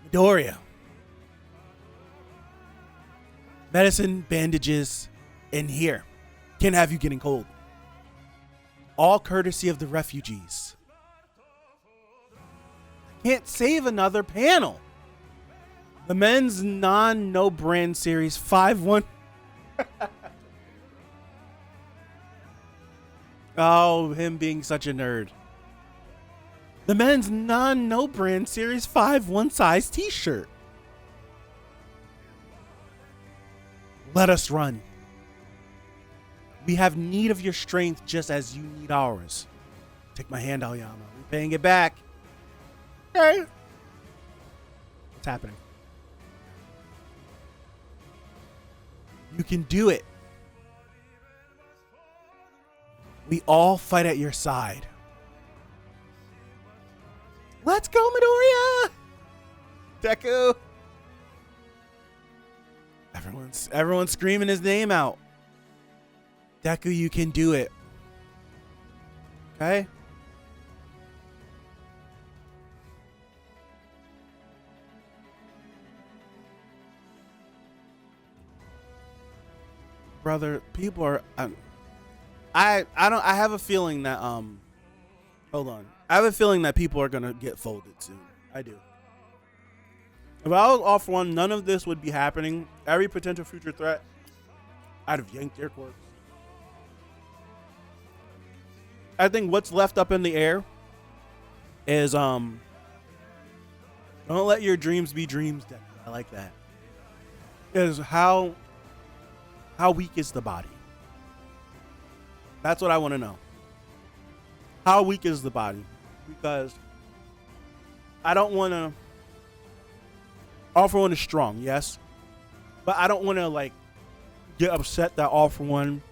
Midoriya. Medicine, bandages, in here can have you getting cold. All courtesy of the refugees. Can't save another panel. The men's no brand series 5-1. Oh, him being such a nerd. The men's no brand series 5 size t-shirt. Let us run. We have need of your strength just as you need ours. Take my hand, Aoyama. We're paying it back. Okay. What's happening? You can do it. We all fight at your side. Let's go, Midoriya! Deku! Everyone's screaming his name out. Deku, you can do it. Okay? Brother, people are... I have a feeling that hold on. I have a feeling that people are gonna get folded soon. I do. If I was All for One, none of this would be happening. Every potential future threat, I'd have yanked their corpse. I think what's left up in the air is don't let your dreams be dreams, Deku. I like that. Is how weak is the body? That's what I want to know. How weak is the body? Because I don't want to... All for One is strong, yes. But I don't want to, like, get upset that All for One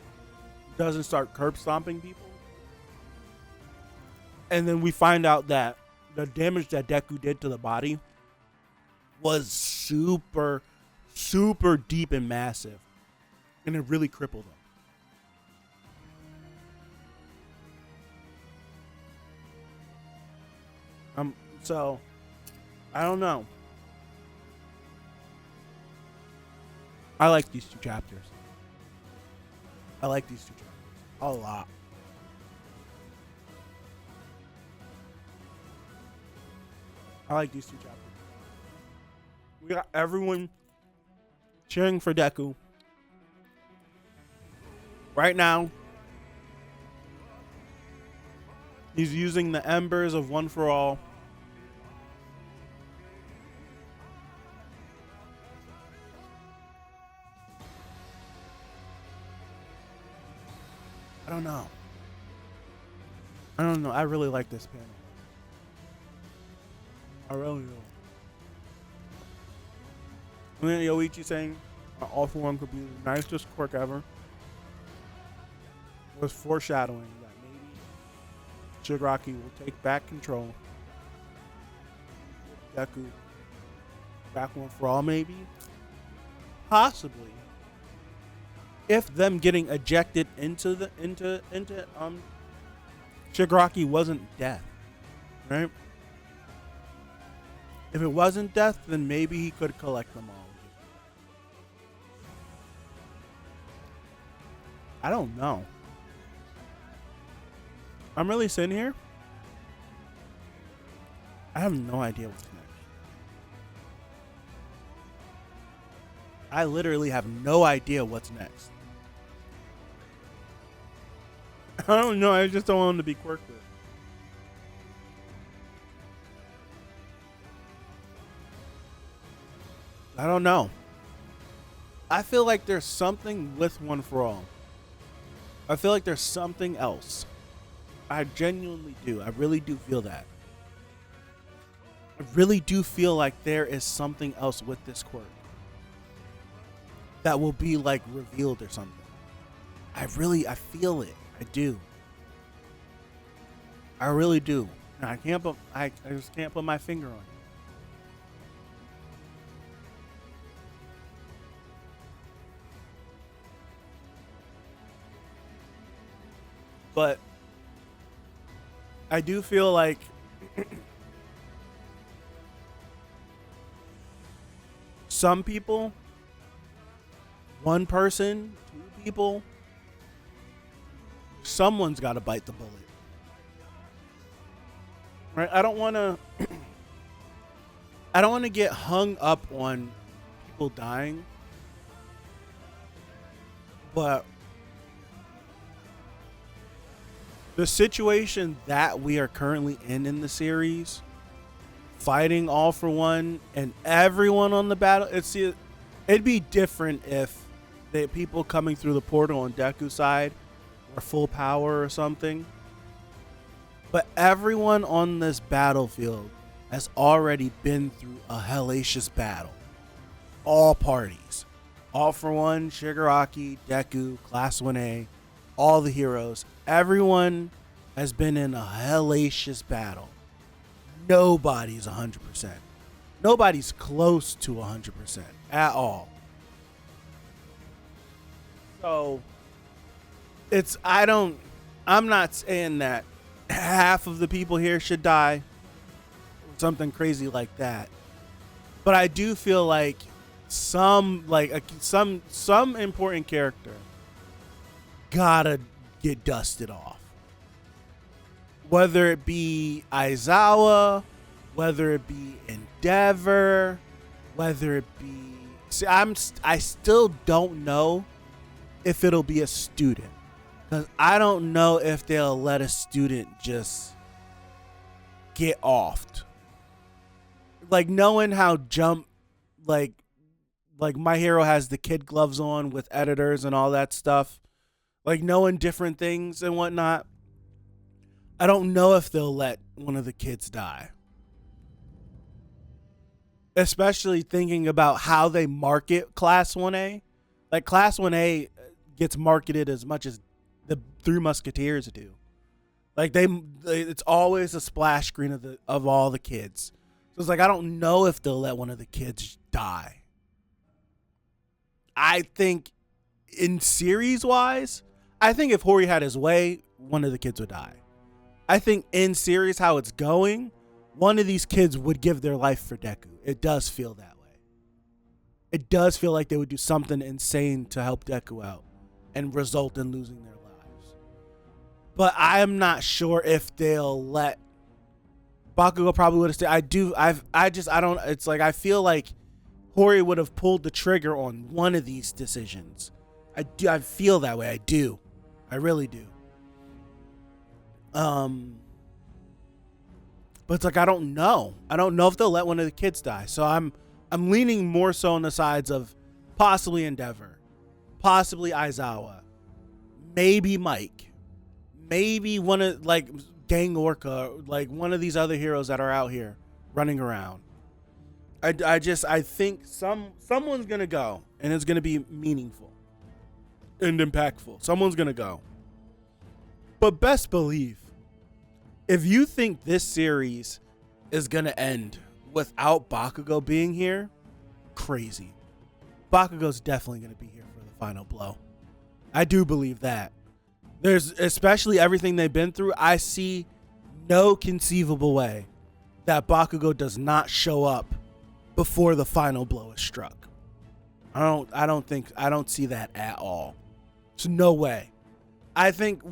doesn't start curb stomping people. And then we find out that the damage that Deku did to the body was super, super deep and massive. And it really crippled him. So, I don't know. I like these 2 chapters. I like these 2 chapters a lot. I like these 2 chapters. We got everyone cheering for Deku. Right now, he's using the embers of One for All. I don't know. I really like this panel. I really do. And then Yoichi saying All for One could be the nicest quirk ever was foreshadowing that maybe Shigaraki will take back control Deku back one for all, maybe, possibly. If them getting ejected into Shigaraki wasn't death, right? If it wasn't death, then maybe he could collect them all. I don't know. I'm really sitting here. I have no idea what's next. I literally have no idea what's next. I don't know. I just don't want him to be quirky. I don't know. I feel like there's something with One for All. I feel like there's something else. I genuinely do. I really do feel that. I really do feel like there is something else with this quirk that will be like revealed or something. I feel it. I do. I really do. And I just can't put my finger on it. But I do feel like some people, one person, two people, someone's got to bite the bullet. Right? I don't want to get hung up on people dying. But the situation that we are currently in the series, fighting All for One and everyone on the battle, it'd be different if the people coming through the portal on Deku's side were full power or something. But everyone on this battlefield has already been through a hellacious battle. All parties. All for One, Shigaraki, Deku, Class 1A, all the heroes. Everyone has been in a hellacious battle. Nobody's 100%. Nobody's close to 100% at all. So I'm not saying that half of the people here should die or something crazy like that. But I do feel like some important character gotta get dusted off. Whether it be Aizawa, whether it be Endeavor, whether it be... See, I still don't know if it'll be a student. Because I don't know if they'll let a student just get offed. Like, knowing how Jump, like My Hero has the kid gloves on with editors and all that stuff. Like, knowing different things and whatnot. I don't know if they'll let one of the kids die. Especially thinking about how they market Class 1A. Like, Class 1A gets marketed as much as the Three Musketeers do. Like, it's always a splash screen of all the kids. So it's like, I don't know if they'll let one of the kids die. I think in series-wise, I think if Hori had his way, one of the kids would die. I think in series, how it's going, one of these kids would give their life for Deku. It does feel that way. It does feel like they would do something insane to help Deku out and result in losing their lives. But I'm not sure if they'll let... Bakugo probably would have stayed. It's like, I feel like Hori would have pulled the trigger on one of these decisions. I feel that way. I do. I really do. But it's like, I don't know. I don't know if they'll let one of the kids die. So I'm leaning more so on the sides of possibly Endeavor, possibly Aizawa, maybe Mike, maybe one of like Gang Orca, like one of these other heroes that are out here running around. I think someone's gonna go, and it's gonna be meaningful and impactful. Someone's gonna go. But best believe, if you think this series is gonna end without Bakugo being here, crazy. Bakugo's definitely going to be here for the final blow. I do believe that. There's, especially everything they've been through, I see no conceivable way that Bakugo does not show up before the final blow is struck. I don't see that at all. There's no way. I think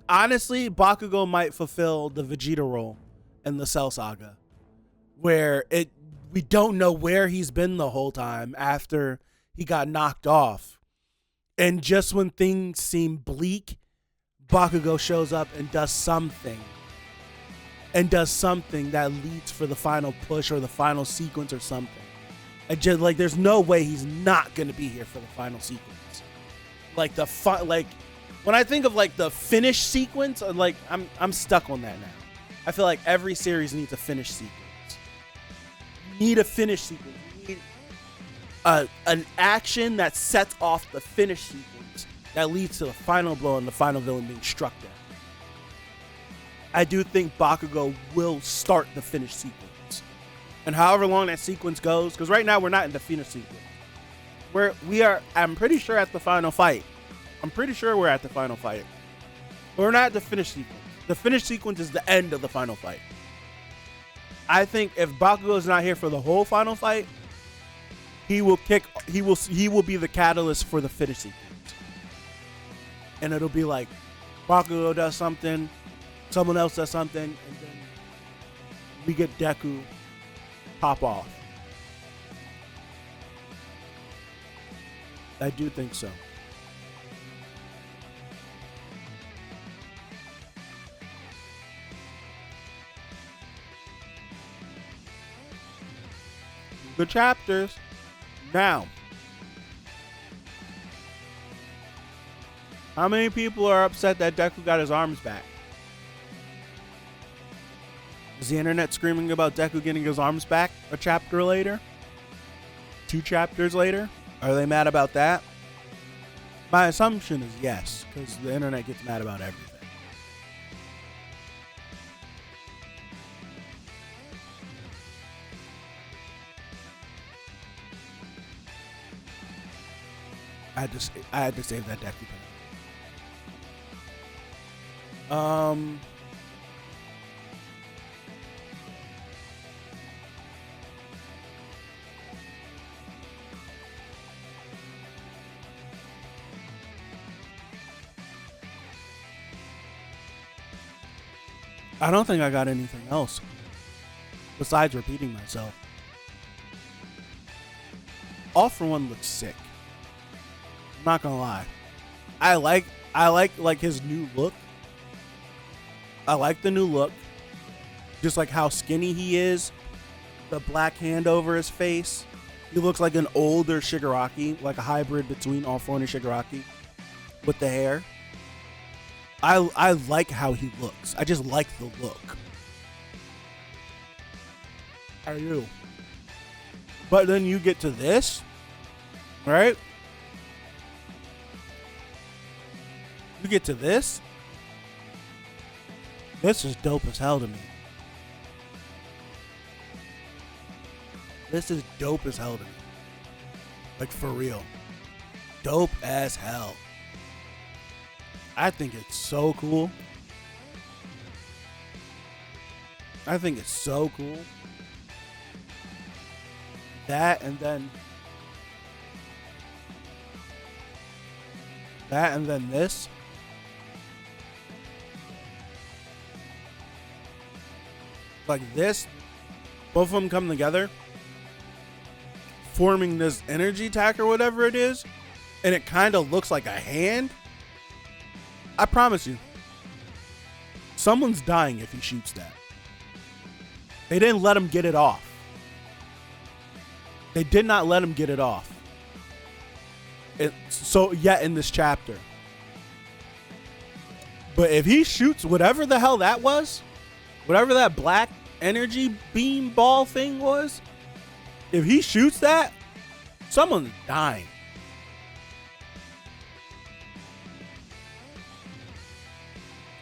honestly, Bakugo might fulfill the Vegeta role in the Cell Saga, where we don't know where he's been the whole time after he got knocked off. And just when things seem bleak, Bakugo shows up and does something. And does something that leads for the final push or the final sequence or something. And just like, there's no way he's not gonna be here for the final sequence. Like when I think of like the finish sequence, like I'm stuck on that now. I feel like every series needs a finish sequence. You need a finish sequence. You need an action that sets off the finish sequence that leads to the final blow and the final villain being struck down. I do think Bakugo will start the finish sequence. And however long that sequence goes, because right now we're not in the finish sequence. I'm pretty sure at the final fight. I'm pretty sure we're at the final fight. But we're not at the finish sequence. The finish sequence is the end of the final fight. I think if Bakugo is not here for the whole final fight, he will be the catalyst for the finish sequence. And it'll be like Bakugo does something, someone else does something, and then we get Deku pop off. I do think so. The chapters. Now, how many people are upset that Deku got his arms back? Is the internet screaming about Deku getting his arms back a chapter later? 2 chapters later? Are they mad about that? My assumption is yes, because the internet gets mad about everything. I had to save that Deku pen. I don't think I got anything else besides repeating myself. All for One looks sick. I'm not gonna lie. I like his new look. I like the new look. Just like how skinny he is. The black hand over his face. He looks like an older Shigaraki, like a hybrid between All For One and Shigaraki with the hair. I like how he looks. I just like the look. I do. But then you get to this, right? You get to this. This is dope as hell to me. This is dope as hell to me. Like, for real. Dope as hell. I think it's so cool. I think it's so cool. That and then this. Like this, both of them come together, forming this energy attack or whatever it is, and it kind of looks like a hand. I promise you, someone's dying if he shoots that. They didn't let him get it off. They did not let him get it off. Yet in this chapter. But if he shoots whatever the hell that was, whatever that black energy beam ball thing was, if he shoots that, someone's dying.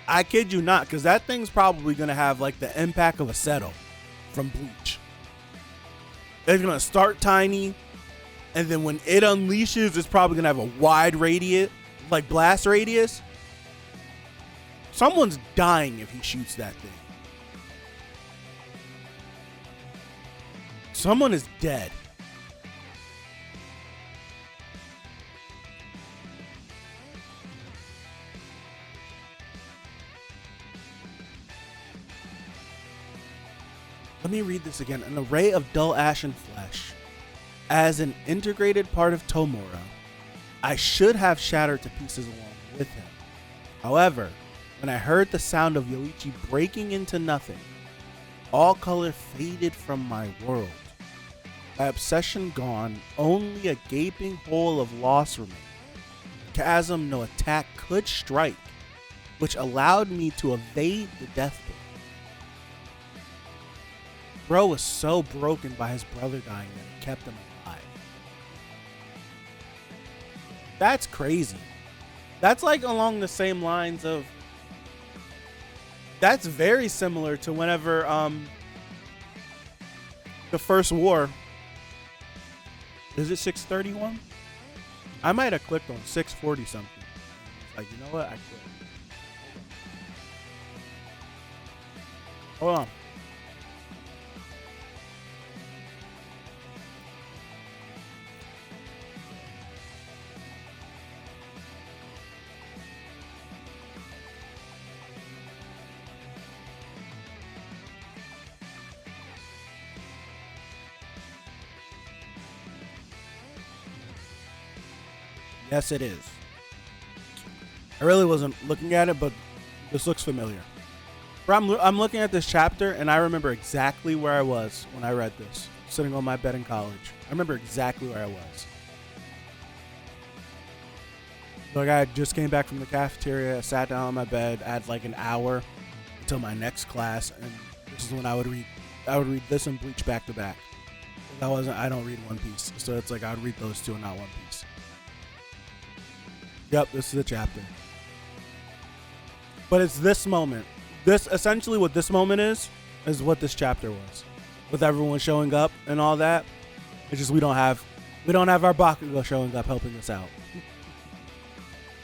I kid you not, because that thing's probably going to have like the impact of a Seto from Bleach. It's gonna start tiny, and then when it unleashes, it's probably gonna have a wide radius, like blast radius. Someone's dying if he shoots that thing. Someone is dead. Let me read this again. An array of dull ashen flesh. As an integrated part of Tomura, I should have shattered to pieces along with him. However, when I heard the sound of Yoichi breaking into nothing, all color faded from my world. My obsession gone, only a gaping hole of loss remained. Chasm no attack could strike, which allowed me to evade the death blow. Bro was so broken by his brother dying that it kept him alive. That's crazy. That's like along the same lines of... That's very similar to whenever the first war... Is it 631? I might have clicked on 640 something. Like, you know what? I quit. Hold on. Yes, it is. I really wasn't looking at it, but this looks familiar. I'm looking at this chapter, and I remember exactly where I was when I read this, sitting on my bed in college. I remember exactly where I was. Like, I just came back from the cafeteria, I sat down on my bed, I had like an hour until my next class, and this is when I would read this and Bleach back to back. I don't read One Piece, so it's like I would read those two and not One Piece. Yep, this is the chapter. But it's this moment. This essentially what this moment is what this chapter was. With everyone showing up and all that. It's just we don't have our Bakugo showing up helping us out.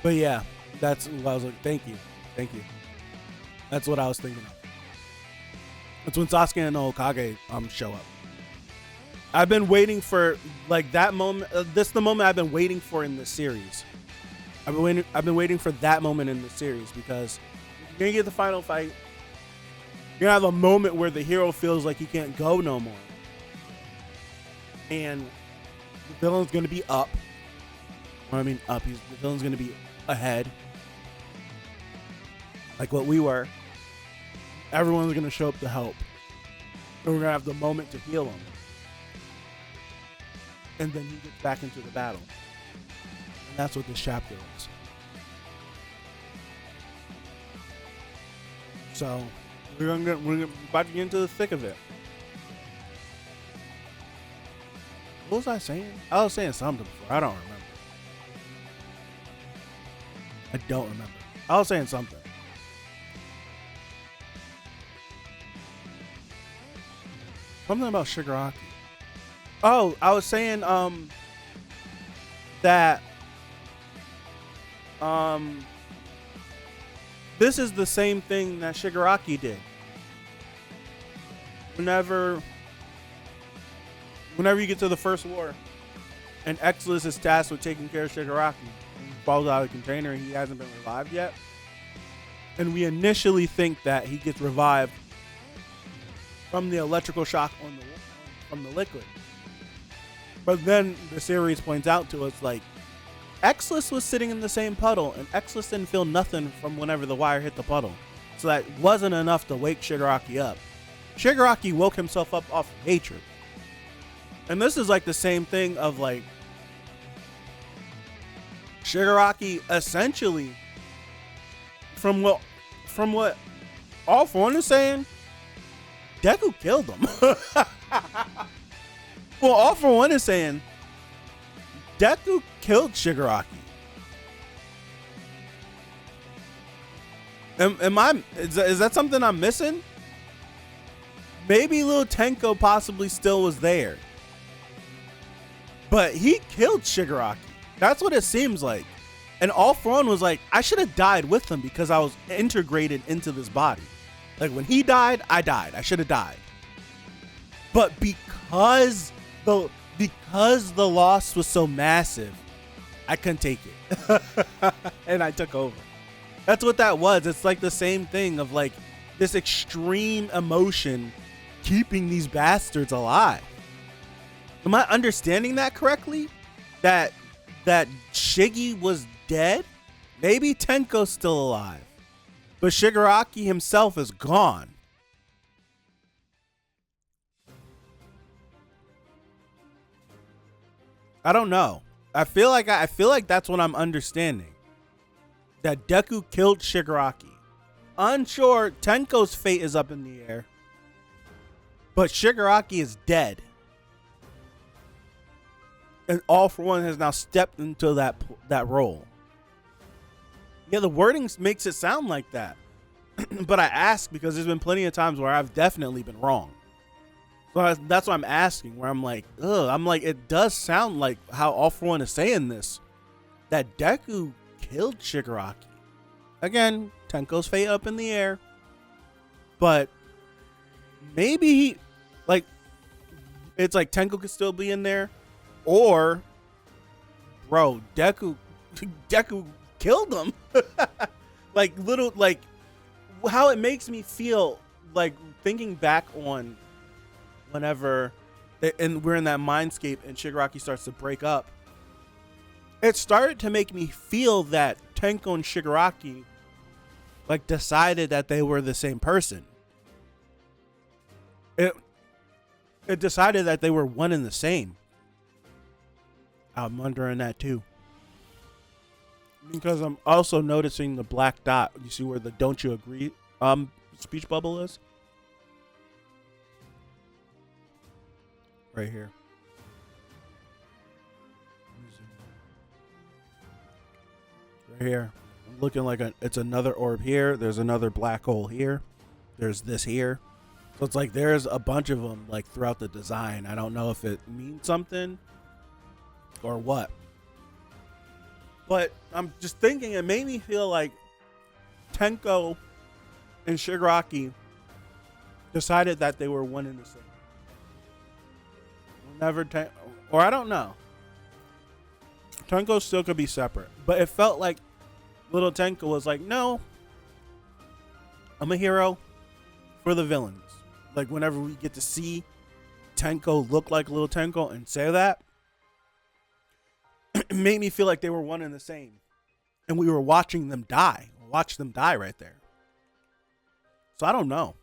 But yeah, that's what I was like, thank you. That's what I was thinking of. It's when Sasuke and Hokage show up. I've been waiting for like that moment. This is the moment I've been waiting for in this series. I've been waiting for that moment in the series because you're gonna get the final fight. You're gonna have a moment where the hero feels like he can't go no more, and the villain's gonna be up. Or, I mean, up. The villain's gonna be ahead, like what we were. Everyone's gonna show up to help, and we're gonna have the moment to heal him, and then he gets back into the battle. That's what this chapter is. So we're about to get into the thick of it. What was I saying? I was saying something before. I don't remember. I was saying something. Something about Shigaraki. Oh, I was saying that this is the same thing that Shigaraki did. Whenever you get to the first war and Exilus is tasked with taking care of Shigaraki, and he falls out of the container and he hasn't been revived yet, and we initially think that he gets revived from the electrical shock from the liquid, but then the series points out to us like Exilus was sitting in the same puddle, and Exilus didn't feel nothing from whenever the wire hit the puddle. So that wasn't enough to wake Shigaraki up. Shigaraki woke himself up off of hatred. And this is like the same thing of like Shigaraki essentially, from what All For One is saying, Deku killed him. Well, All For One is saying Deku killed Shigaraki. Is that something I'm missing? Maybe little Tenko possibly still was there. But he killed Shigaraki. That's what it seems like. And All For One was like, I should have died with him because I was integrated into this body. Like when he died, I died. I should have died. But because the loss was so massive, I couldn't take it. And I took over. That's what that was. It's like the same thing of like this extreme emotion keeping these bastards alive. Am I understanding that correctly? That Shiggy was dead? Maybe Tenko's still alive. But Shigaraki himself is gone. I don't know. I feel like that's what I'm understanding. That Deku killed Shigaraki. Unsure, Tenko's fate is up in the air. But Shigaraki is dead. And All For One has now stepped into that role. Yeah, the wording makes it sound like that. But I ask because there's been plenty of times where I've definitely been wrong. So that's why I'm asking, where I'm like, it does sound like how All For One is saying this. That Deku killed Shigaraki. Again, Tenko's fate up in the air. But maybe it's like Tenko could still be in there. Or, bro, Deku killed him. How it makes me feel, like thinking back on whenever and we're in that mindscape and Shigaraki starts to break up. It started to make me feel that Tenko and Shigaraki decided that they were the same person. It decided that they were one and the same. I'm wondering that too. Because I'm also noticing the black dot. You see where the "don't you agree" speech bubble is? Right here. Right here. I'm looking like it's another orb here. There's another black hole here. There's this here. So it's like there's a bunch of them throughout the design. I don't know if it means something or what. But I'm just thinking it made me feel like Tenko and Shigaraki decided that they were one and the same. Or I don't know. Tenko still could be separate. But it felt like little Tenko was like, no, I'm a hero for the villains. Like whenever we get to see Tenko look like little Tenko and say that, it made me feel like they were one and the same. And we were watching them die. Watch them die right there. So I don't know.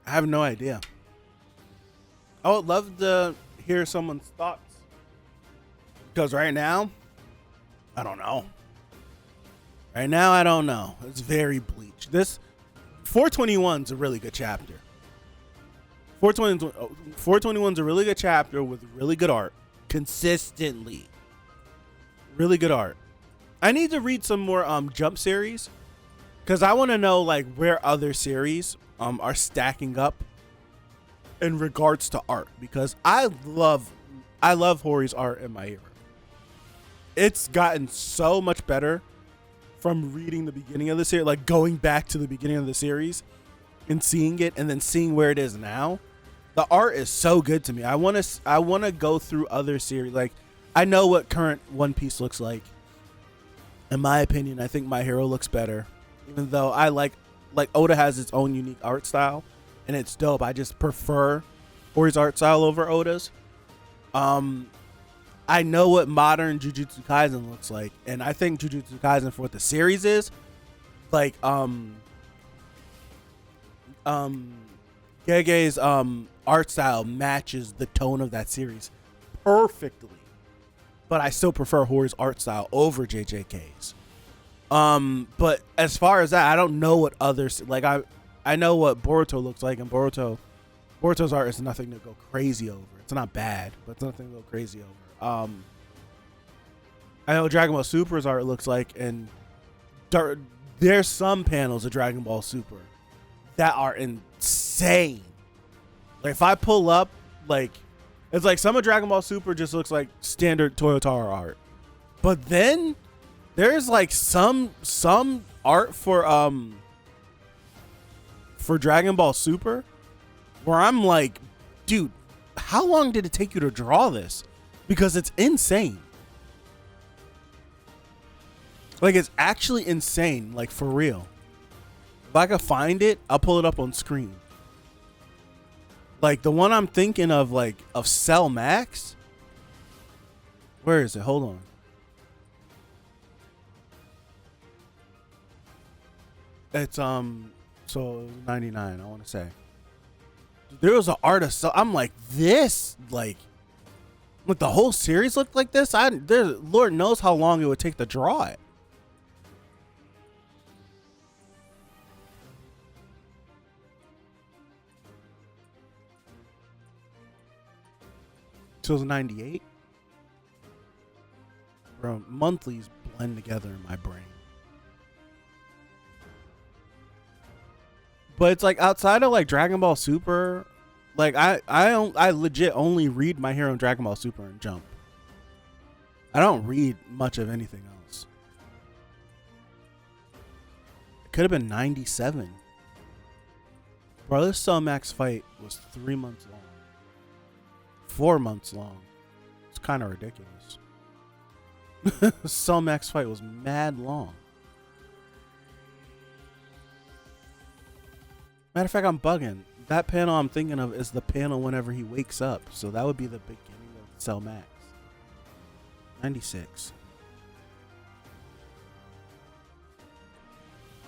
I have no idea. I would love to hear someone's thoughts. Because right now, I don't know. Right now, I don't know. It's very bleach. This 421's a really good chapter. 421's a really good chapter with really good art. Consistently. Really good art. I need to read some more Jump series. Because I want to know where other series are stacking up in regards to art. Because I love Hori's art in My Hero. It's gotten so much better from reading the beginning of the series, going back to the beginning of the series and seeing it and then seeing where it is now. The art is so good to me. I want to go through other series. I know what current One Piece looks like. In my opinion, I think My Hero looks better. Even though I like Oda has its own unique art style and it's dope. I just prefer Hori's art style over Oda's. I know what modern Jujutsu Kaisen looks like, and I think Jujutsu Kaisen for what the series is, Gege's art style matches the tone of that series perfectly. But I still prefer Hori's art style over JJK's. But as far as that, I don't know what others I know what Boruto looks like, and Boruto's art is nothing to go crazy over. It's not bad, but it's nothing to go crazy over. I know Dragon Ball Super's art looks like, and there's some panels of Dragon Ball Super that are insane. Like if I pull up, like it's like some of Dragon Ball Super just looks like standard Toyotaro art, but then there's like some art for Dragon Ball Super where I'm like, dude, how long did it take you to draw this? Because it's insane. Like it's actually insane, like for real. If I could find it, I'll pull it up on screen. Like the one I'm thinking of, like of Cell Max. Where is it? Hold on. It's so 99, I want to say. There was an artist, so I'm like, this, like the whole series looked like this. Lord knows how long it would take to draw it. So it was 98. Bro, monthlies blend together in my brain. But it's like outside of like Dragon Ball Super, like I legit only read My Hero and Dragon Ball Super and Jump. I don't read much of anything else. It could have been 97. Bro, this Cell Max fight was 3 months long. 4 months long. It's kind of ridiculous. Cell Max fight was mad long. Matter of fact, I'm bugging. That panel I'm thinking of is the panel whenever he wakes up. So that would be the beginning of Cell Max. 96.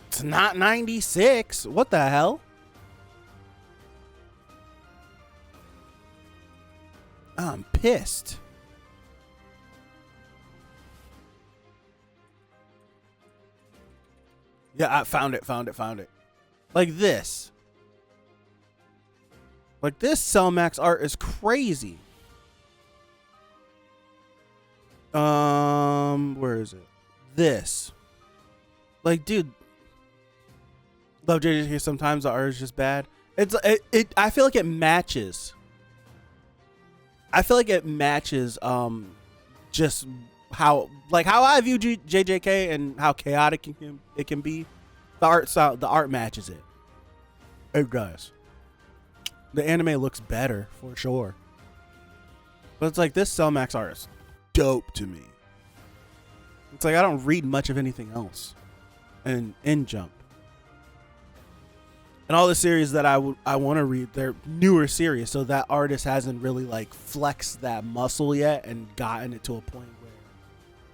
It's not 96. What the hell? I'm pissed. Yeah, I found it. Like this. Like this Cell Max art is crazy. Where is it? This. Like, dude. Love JJK, sometimes the art is just bad. I feel like it matches. Just how I view JJK and how chaotic it can be. The art matches it. It does. The anime looks better for sure. But it's like this Cell Max art is dope to me. It's like I don't read much of anything else. And in Jump. And all the series that I want to read, they're newer series, so that artist hasn't really like flexed that muscle yet and gotten it to a point where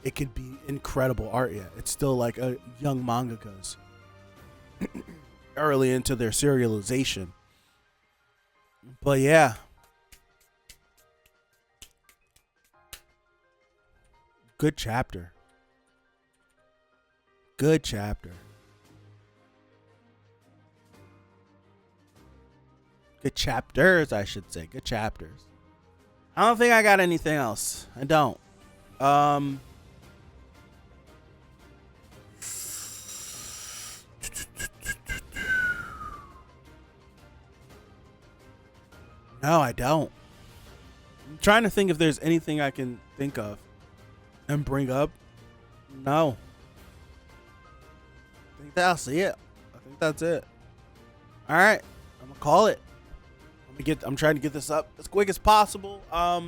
it could be incredible art yet. It's still like a young mangakas early into their serialization. But yeah. Good chapter. Good chapter. Good chapters, I should say. Good chapters. I don't think I got anything else. I don't. No, I don't. I'm trying to think if there's anything I can think of and bring up. No. I think that'll see it. I think that's it. All right. I'm going to call it. I'm trying to get this up as quick as possible. I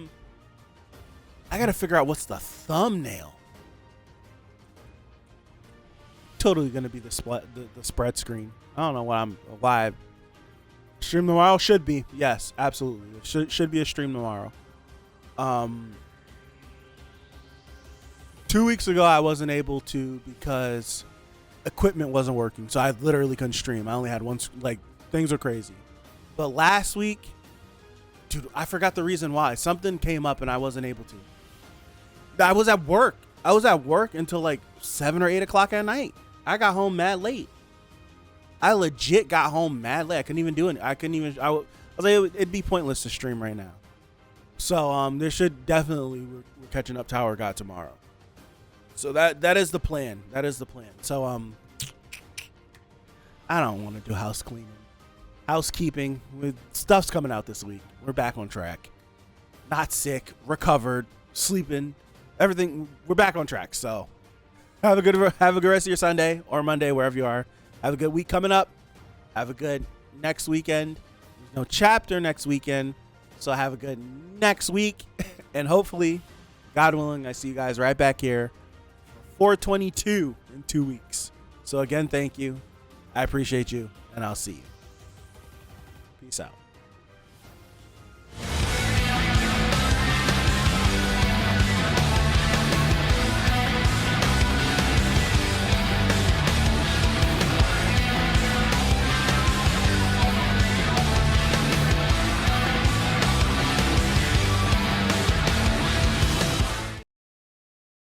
got to figure out what's the thumbnail. Totally going to be the spread screen. I don't know why Stream tomorrow should be. Yes, absolutely. It should be a stream tomorrow. 2 weeks ago, I wasn't able to because equipment wasn't working. So I literally couldn't stream. I only had one, like, things were crazy. But last week, dude, I forgot the reason why. Something came up and I wasn't able to. I was at work. Until like 7 or 8 o'clock at night. I got home mad late. I legit got home mad late. I couldn't even do it. I was like, it'd be pointless to stream right now. So there should definitely, we're catching up Tower God tomorrow. So that is the plan. So I don't want to do house cleaning. Housekeeping. With stuff's coming out this week. We're back on track. Not sick, recovered, sleeping, everything. We're back on track. So have a good rest of your Sunday or Monday, wherever you are. Have a good week coming up. Have a good next weekend. There's no chapter next weekend, so have a good next week. And hopefully, God willing, I see you guys right back here for 422 in 2 weeks. So again, thank you. I appreciate you, and I'll see you. Peace out.